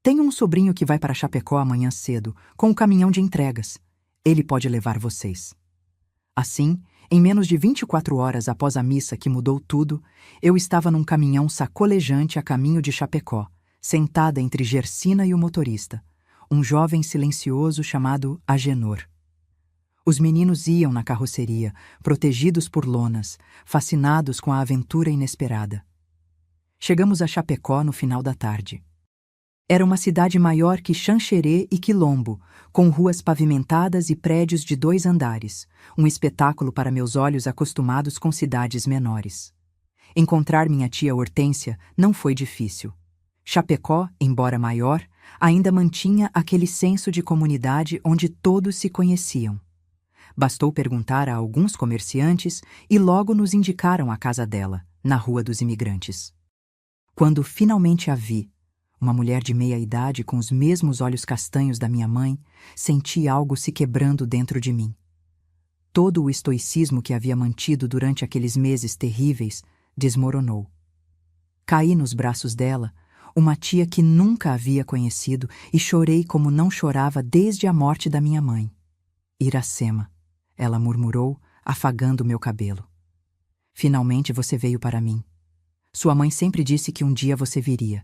Speaker 1: Tenho um sobrinho que vai para Chapecó amanhã cedo, com o caminhão de entregas. Ele pode levar vocês. Assim, em menos de 24 horas após a missa que mudou tudo, eu estava num caminhão sacolejante a caminho de Chapecó, sentada entre Gersina e o motorista, um jovem silencioso chamado Agenor. Os meninos iam na carroceria, protegidos por lonas, fascinados com a aventura inesperada. Chegamos a Chapecó no final da tarde. Era uma cidade maior que Xanxerê e Quilombo, com ruas pavimentadas e prédios de 2 andares, um espetáculo para meus olhos acostumados com cidades menores. Encontrar minha tia Hortência não foi difícil. Chapecó, embora maior, ainda mantinha aquele senso de comunidade onde todos se conheciam. Bastou perguntar a alguns comerciantes e logo nos indicaram a casa dela, na Rua dos Imigrantes. Quando finalmente a vi, uma mulher de meia-idade com os mesmos olhos castanhos da minha mãe, senti algo se quebrando dentro de mim. Todo o estoicismo que havia mantido durante aqueles meses terríveis desmoronou. Caí nos braços dela, uma tia que nunca havia conhecido, e chorei como não chorava desde a morte da minha mãe. Iracema, ela murmurou, afagando meu cabelo. Finalmente você veio para mim. Sua mãe sempre disse que um dia você viria.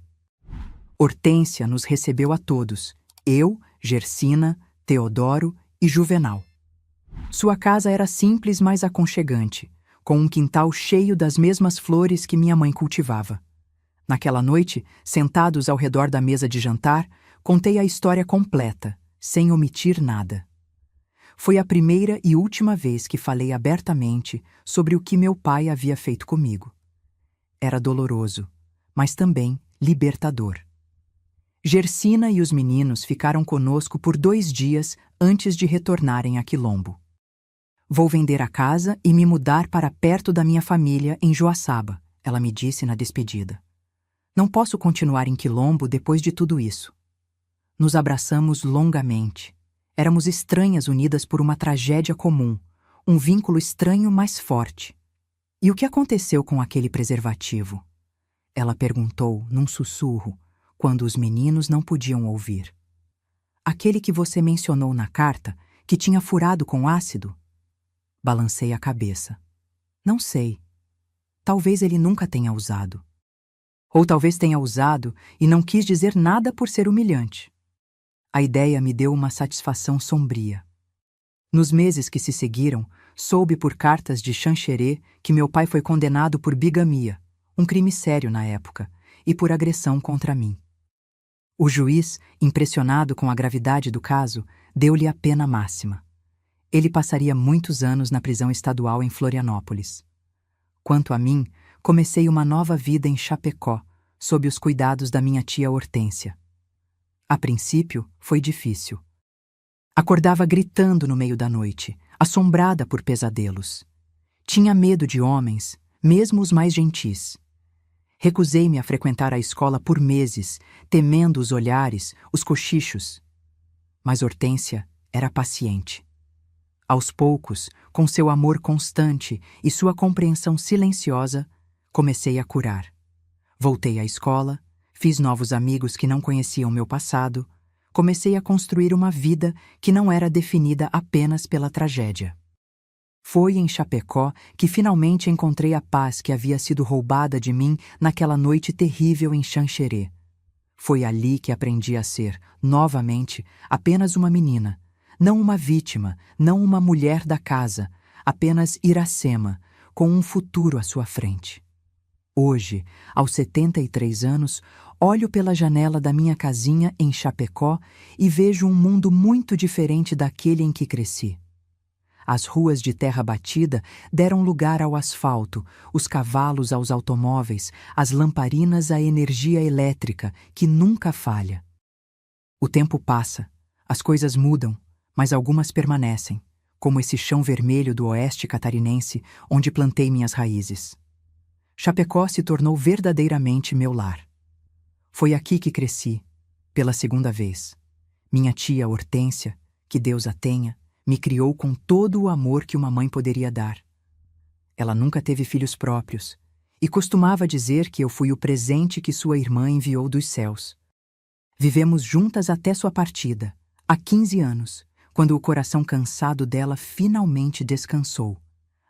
Speaker 1: Hortência nos recebeu a todos, eu, Gersina, Teodoro e Juvenal. Sua casa era simples, mas aconchegante, com um quintal cheio das mesmas flores que minha mãe cultivava. Naquela noite, sentados ao redor da mesa de jantar, contei a história completa, sem omitir nada. Foi a primeira e última vez que falei abertamente sobre o que meu pai havia feito comigo. Era doloroso, mas também libertador. Gersina e os meninos ficaram conosco por 2 dias antes de retornarem a Quilombo. Vou vender a casa e me mudar para perto da minha família em Joaçaba, ela me disse na despedida. Não posso continuar em Quilombo depois de tudo isso. Nos abraçamos longamente. Éramos estranhas unidas por uma tragédia comum, um vínculo estranho mas forte. E o que aconteceu com aquele preservativo? Ela perguntou num sussurro, quando os meninos não podiam ouvir. Aquele que você mencionou na carta, que tinha furado com ácido? Balancei a cabeça. Não sei. Talvez ele nunca tenha usado. Ou talvez tenha usado e não quis dizer nada por ser humilhante. A ideia me deu uma satisfação sombria. Nos meses que se seguiram, soube por cartas de Xanxerê que meu pai foi condenado por bigamia, um crime sério na época, e por agressão contra mim. O juiz, impressionado com a gravidade do caso, deu-lhe a pena máxima. Ele passaria muitos anos na prisão estadual em Florianópolis. Quanto a mim, comecei uma nova vida em Chapecó, sob os cuidados da minha tia Hortência. A princípio, foi difícil. Acordava gritando no meio da noite, assombrada por pesadelos. Tinha medo de homens, mesmo os mais gentis. Recusei-me a frequentar a escola por meses, temendo os olhares, os cochichos. Mas Hortência era paciente. Aos poucos, com seu amor constante e sua compreensão silenciosa, comecei a curar. Voltei à escola, fiz novos amigos que não conheciam meu passado, comecei a construir uma vida que não era definida apenas pela tragédia. Foi em Chapecó que finalmente encontrei a paz que havia sido roubada de mim naquela noite terrível em Xanxerê. Foi ali que aprendi a ser, novamente, apenas uma menina, não uma vítima, não uma mulher da casa, apenas Iracema, com um futuro à sua frente. Hoje, aos 73 anos, olho pela janela da minha casinha em Chapecó e vejo um mundo muito diferente daquele em que cresci. As ruas de terra batida deram lugar ao asfalto, os cavalos aos automóveis, as lamparinas à energia elétrica, que nunca falha. O tempo passa, as coisas mudam, mas algumas permanecem, como esse chão vermelho do oeste catarinense, onde plantei minhas raízes. Chapecó se tornou verdadeiramente meu lar. Foi aqui que cresci, pela segunda vez. Minha tia Hortência, que Deus a tenha, me criou com todo o amor que uma mãe poderia dar. Ela nunca teve filhos próprios e costumava dizer que eu fui o presente que sua irmã enviou dos céus. Vivemos juntas até sua partida, há 15 anos, quando o coração cansado dela finalmente descansou.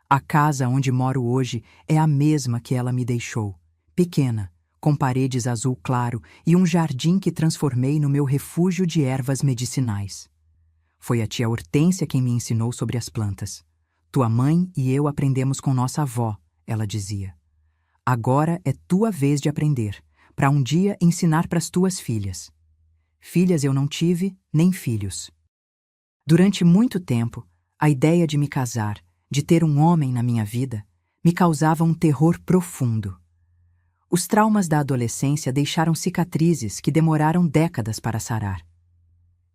Speaker 1: A casa onde moro hoje é a mesma que ela me deixou, pequena, com paredes azul claro e um jardim que transformei no meu refúgio de ervas medicinais. Foi a tia Hortência quem me ensinou sobre as plantas. Tua mãe e eu aprendemos com nossa avó, ela dizia. Agora é tua vez de aprender, para um dia ensinar para as tuas filhas. Filhas eu não tive, nem filhos. Durante muito tempo, a ideia de me casar, de ter um homem na minha vida, me causava um terror profundo. Os traumas da adolescência deixaram cicatrizes que demoraram décadas para sarar.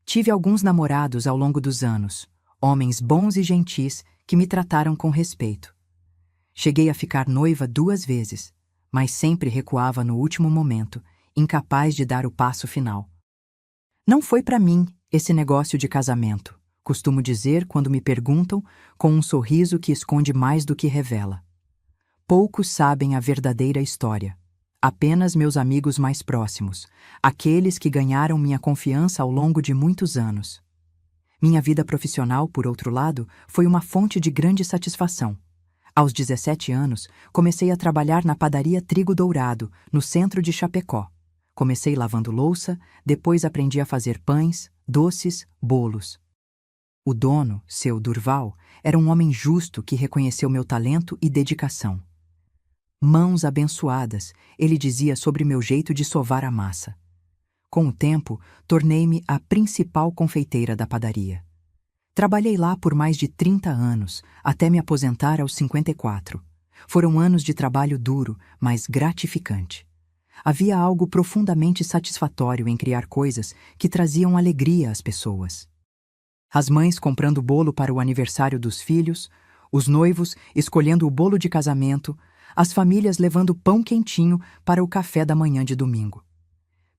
Speaker 1: Tive alguns namorados ao longo dos anos, homens bons e gentis que me trataram com respeito. Cheguei a ficar noiva 2 vezes, mas sempre recuava no último momento, incapaz de dar o passo final. Não foi para mim esse negócio de casamento, costumo dizer quando me perguntam, com um sorriso que esconde mais do que revela. Poucos sabem a verdadeira história. Apenas meus amigos mais próximos, aqueles que ganharam minha confiança ao longo de muitos anos. Minha vida profissional, por outro lado, foi uma fonte de grande satisfação. Aos 17 anos, comecei a trabalhar na padaria Trigo Dourado, no centro de Chapecó. Comecei lavando louça, depois aprendi a fazer pães, doces, bolos. O dono, seu Durval, era um homem justo que reconheceu meu talento e dedicação. Mãos abençoadas, ele dizia sobre meu jeito de sovar a massa. Com o tempo, tornei-me a principal confeiteira da padaria. Trabalhei lá por mais de 30 anos, até me aposentar aos 54. Foram anos de trabalho duro, mas gratificante. Havia algo profundamente satisfatório em criar coisas que traziam alegria às pessoas. As mães comprando bolo para o aniversário dos filhos, os noivos escolhendo o bolo de casamento, as famílias levando pão quentinho para o café da manhã de domingo.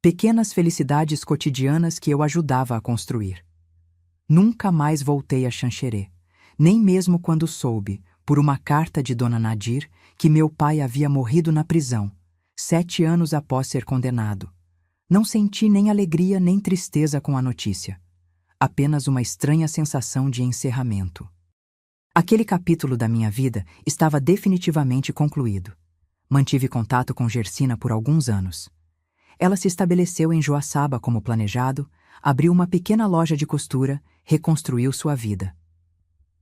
Speaker 1: Pequenas felicidades cotidianas que eu ajudava a construir. Nunca mais voltei a Xanxerê, nem mesmo quando soube, por uma carta de Dona Nadir, que meu pai havia morrido na prisão, 7 anos após ser condenado. Não senti nem alegria nem tristeza com a notícia. Apenas uma estranha sensação de encerramento. Aquele capítulo da minha vida estava definitivamente concluído. Mantive contato com Gersina por alguns anos. Ela se estabeleceu em Joaçaba como planejado, abriu uma pequena loja de costura, reconstruiu sua vida.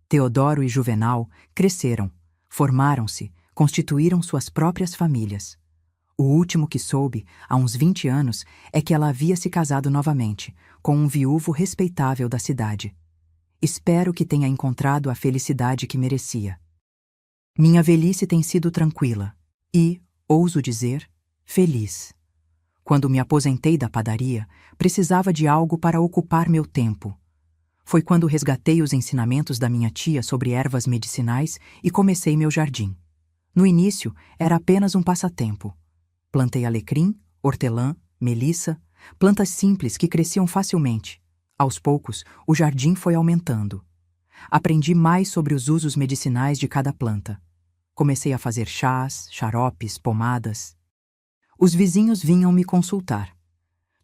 Speaker 1: Teodoro e Juvenal cresceram, formaram-se, constituíram suas próprias famílias. O último que soube, há uns 20 anos, é que ela havia se casado novamente, com um viúvo respeitável da cidade. Espero que tenha encontrado a felicidade que merecia. Minha velhice tem sido tranquila e, ouso dizer, feliz. Quando me aposentei da padaria, precisava de algo para ocupar meu tempo. Foi quando resgatei os ensinamentos da minha tia sobre ervas medicinais e comecei meu jardim. No início, era apenas um passatempo. Plantei alecrim, hortelã, melissa, plantas simples que cresciam facilmente. Aos poucos, o jardim foi aumentando. Aprendi mais sobre os usos medicinais de cada planta. Comecei a fazer chás, xaropes, pomadas. Os vizinhos vinham me consultar.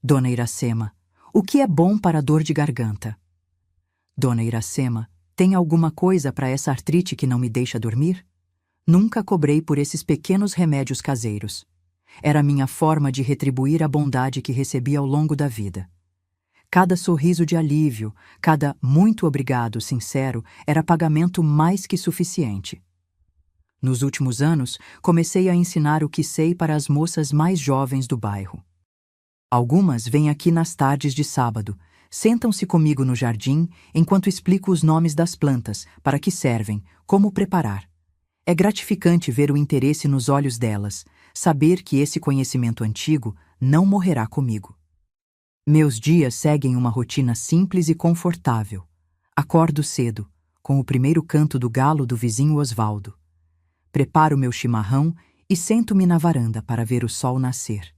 Speaker 1: Dona Iracema, o que é bom para a dor de garganta? Dona Iracema, tem alguma coisa para essa artrite que não me deixa dormir? Nunca cobrei por esses pequenos remédios caseiros. Era minha forma de retribuir a bondade que recebi ao longo da vida. Cada sorriso de alívio, cada muito obrigado sincero era pagamento mais que suficiente. Nos últimos anos, comecei a ensinar o que sei para as moças mais jovens do bairro. Algumas vêm aqui nas tardes de sábado, sentam-se comigo no jardim enquanto explico os nomes das plantas, para que servem, como preparar. É gratificante ver o interesse nos olhos delas, saber que esse conhecimento antigo não morrerá comigo. Meus dias seguem uma rotina simples e confortável. Acordo cedo, com o primeiro canto do galo do vizinho Osvaldo. Preparo meu chimarrão e sento-me na varanda para ver o sol nascer.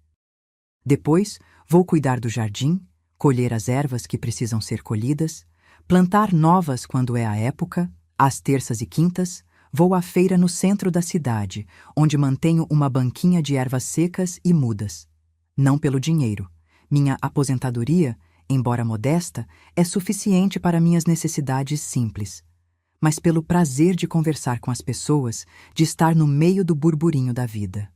Speaker 1: Depois, vou cuidar do jardim, colher as ervas que precisam ser colhidas, plantar novas quando é a época, às terças e quintas, vou à feira no centro da cidade, onde mantenho uma banquinha de ervas secas e mudas. Não pelo dinheiro. Minha aposentadoria, embora modesta, é suficiente para minhas necessidades simples. Mas pelo prazer de conversar com as pessoas, de estar no meio do burburinho da vida.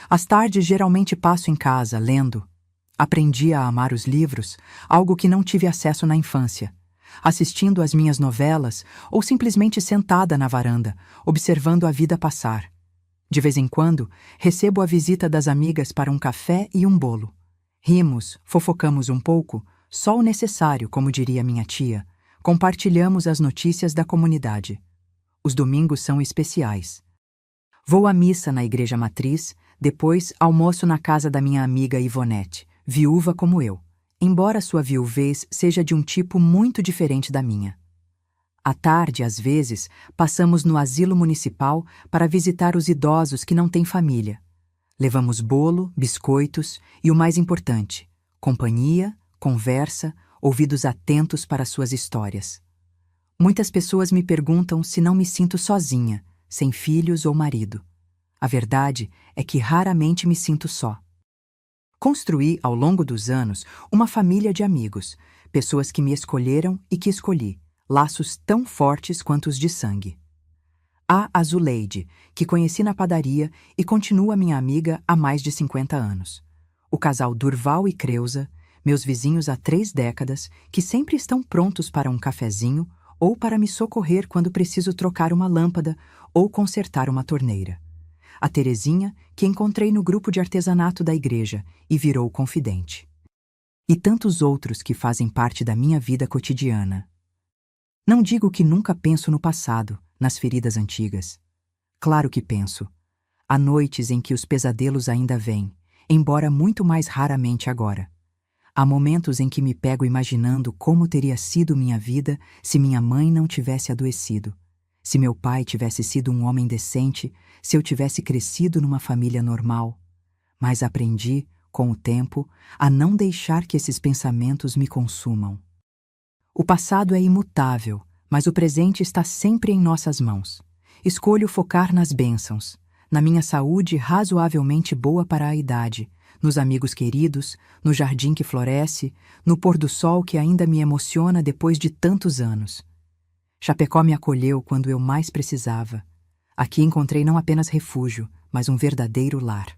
Speaker 1: Às tardes geralmente passo em casa, lendo. Aprendi a amar os livros, algo que não tive acesso na infância. Assistindo às minhas novelas ou simplesmente sentada na varanda, observando a vida passar. De vez em quando, recebo a visita das amigas para um café e um bolo. Rimos, fofocamos um pouco, só o necessário, como diria minha tia. Compartilhamos as notícias da comunidade. Os domingos são especiais. Vou à missa na igreja matriz, depois almoço na casa da minha amiga Ivonete, viúva como eu, embora sua viuvez seja de um tipo muito diferente da minha. À tarde, às vezes, passamos no asilo municipal para visitar os idosos que não têm família. Levamos bolo, biscoitos e, o mais importante, companhia, conversa, ouvidos atentos para suas histórias. Muitas pessoas me perguntam se não me sinto sozinha, sem filhos ou marido. A verdade é que raramente me sinto só. Construí, ao longo dos anos, uma família de amigos, pessoas que me escolheram e que escolhi, laços tão fortes quanto os de sangue. Há a Zuleide, que conheci na padaria e continua minha amiga há mais de 50 anos. O casal Durval e Creuza, meus vizinhos há 3 décadas, que sempre estão prontos para um cafezinho ou para me socorrer quando preciso trocar uma lâmpada ou consertar uma torneira. A Terezinha, que encontrei no grupo de artesanato da igreja e virou confidente. E tantos outros que fazem parte da minha vida cotidiana. Não digo que nunca penso no passado, nas feridas antigas. Claro que penso. Há noites em que os pesadelos ainda vêm, embora muito mais raramente agora. Há momentos em que me pego imaginando como teria sido minha vida se minha mãe não tivesse adoecido, se meu pai tivesse sido um homem decente, se eu tivesse crescido numa família normal. Mas aprendi, com o tempo, a não deixar que esses pensamentos me consumam. O passado é imutável, mas o presente está sempre em nossas mãos. Escolho focar nas bênçãos, na minha saúde razoavelmente boa para a idade, nos amigos queridos, no jardim que floresce, no pôr do sol que ainda me emociona depois de tantos anos. Chapecó me acolheu quando eu mais precisava. Aqui encontrei não apenas refúgio, mas um verdadeiro lar.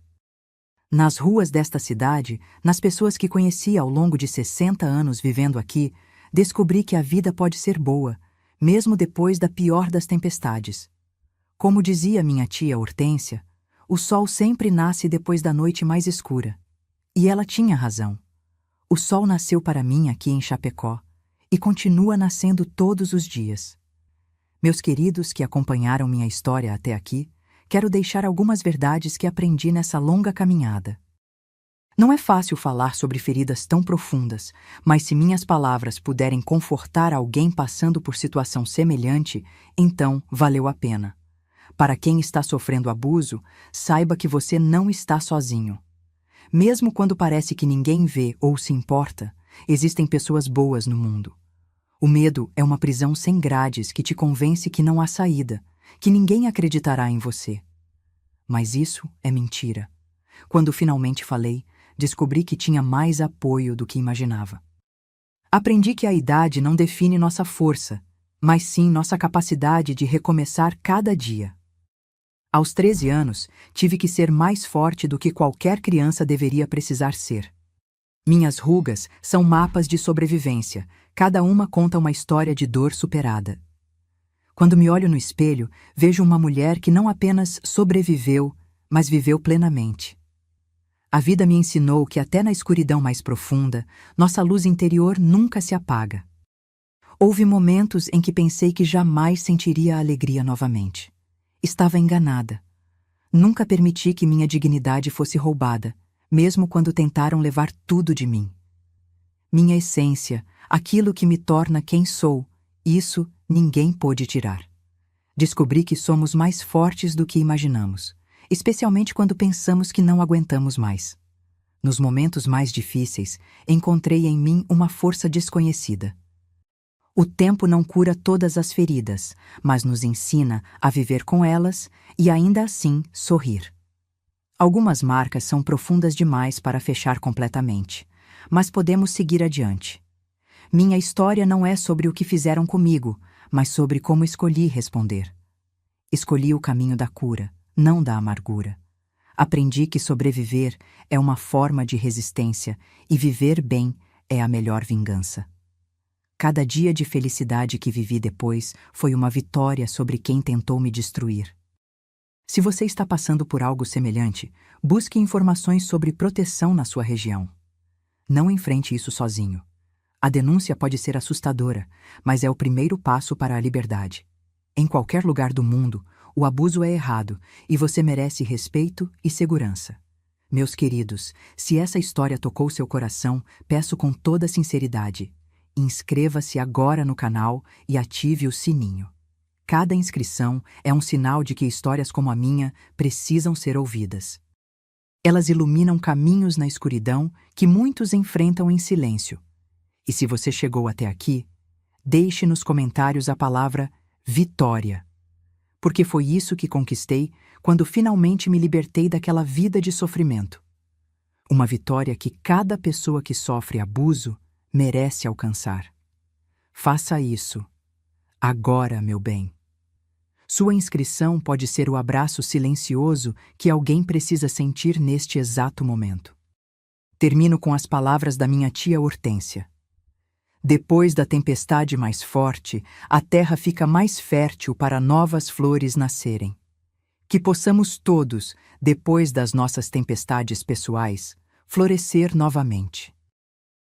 Speaker 1: Nas ruas desta cidade, nas pessoas que conheci ao longo de 60 anos vivendo aqui, descobri que a vida pode ser boa, mesmo depois da pior das tempestades. Como dizia minha tia Hortência, o sol sempre nasce depois da noite mais escura. E ela tinha razão. O sol nasceu para mim aqui em Chapecó e continua nascendo todos os dias. Meus queridos que acompanharam minha história até aqui, quero deixar algumas verdades que aprendi nessa longa caminhada. Não é fácil falar sobre feridas tão profundas, mas se minhas palavras puderem confortar alguém passando por situação semelhante, então valeu a pena. Para quem está sofrendo abuso, saiba que você não está sozinho. Mesmo quando parece que ninguém vê ou se importa, existem pessoas boas no mundo. O medo é uma prisão sem grades que te convence que não há saída, que ninguém acreditará em você. Mas isso é mentira. Quando finalmente falei, descobri que tinha mais apoio do que imaginava. Aprendi que a idade não define nossa força, mas sim nossa capacidade de recomeçar cada dia. Aos 13 anos, tive que ser mais forte do que qualquer criança deveria precisar ser. Minhas rugas são mapas de sobrevivência, cada uma conta uma história de dor superada. Quando me olho no espelho, vejo uma mulher que não apenas sobreviveu, mas viveu plenamente. A vida me ensinou que até na escuridão mais profunda, nossa luz interior nunca se apaga. Houve momentos em que pensei que jamais sentiria a alegria novamente. Estava enganada. Nunca permiti que minha dignidade fosse roubada, mesmo quando tentaram levar tudo de mim. Minha essência, aquilo que me torna quem sou, isso ninguém pôde tirar. Descobri que somos mais fortes do que imaginamos, especialmente quando pensamos que não aguentamos mais. Nos momentos mais difíceis, encontrei em mim uma força desconhecida. O tempo não cura todas as feridas, mas nos ensina a viver com elas e ainda assim sorrir. Algumas marcas são profundas demais para fechar completamente, mas podemos seguir adiante. Minha história não é sobre o que fizeram comigo, mas sobre como escolhi responder. Escolhi o caminho da cura, não da amargura. Aprendi que sobreviver é uma forma de resistência e viver bem é a melhor vingança. Cada dia de felicidade que vivi depois foi uma vitória sobre quem tentou me destruir. Se você está passando por algo semelhante, busque informações sobre proteção na sua região. Não enfrente isso sozinho. A denúncia pode ser assustadora, mas é o primeiro passo para a liberdade. Em qualquer lugar do mundo, o abuso é errado e você merece respeito e segurança. Meus queridos, se essa história tocou seu coração, peço com toda sinceridade: inscreva-se agora no canal e ative o sininho. Cada inscrição é um sinal de que histórias como a minha precisam ser ouvidas. Elas iluminam caminhos na escuridão que muitos enfrentam em silêncio. E se você chegou até aqui, deixe nos comentários a palavra vitória. Porque foi isso que conquistei quando finalmente me libertei daquela vida de sofrimento. Uma vitória que cada pessoa que sofre abuso merece alcançar. Faça isso. Agora, meu bem. Sua inscrição pode ser o abraço silencioso que alguém precisa sentir neste exato momento. Termino com as palavras da minha tia Hortência. Depois da tempestade mais forte, a terra fica mais fértil para novas flores nascerem. Que possamos todos, depois das nossas tempestades pessoais, florescer novamente.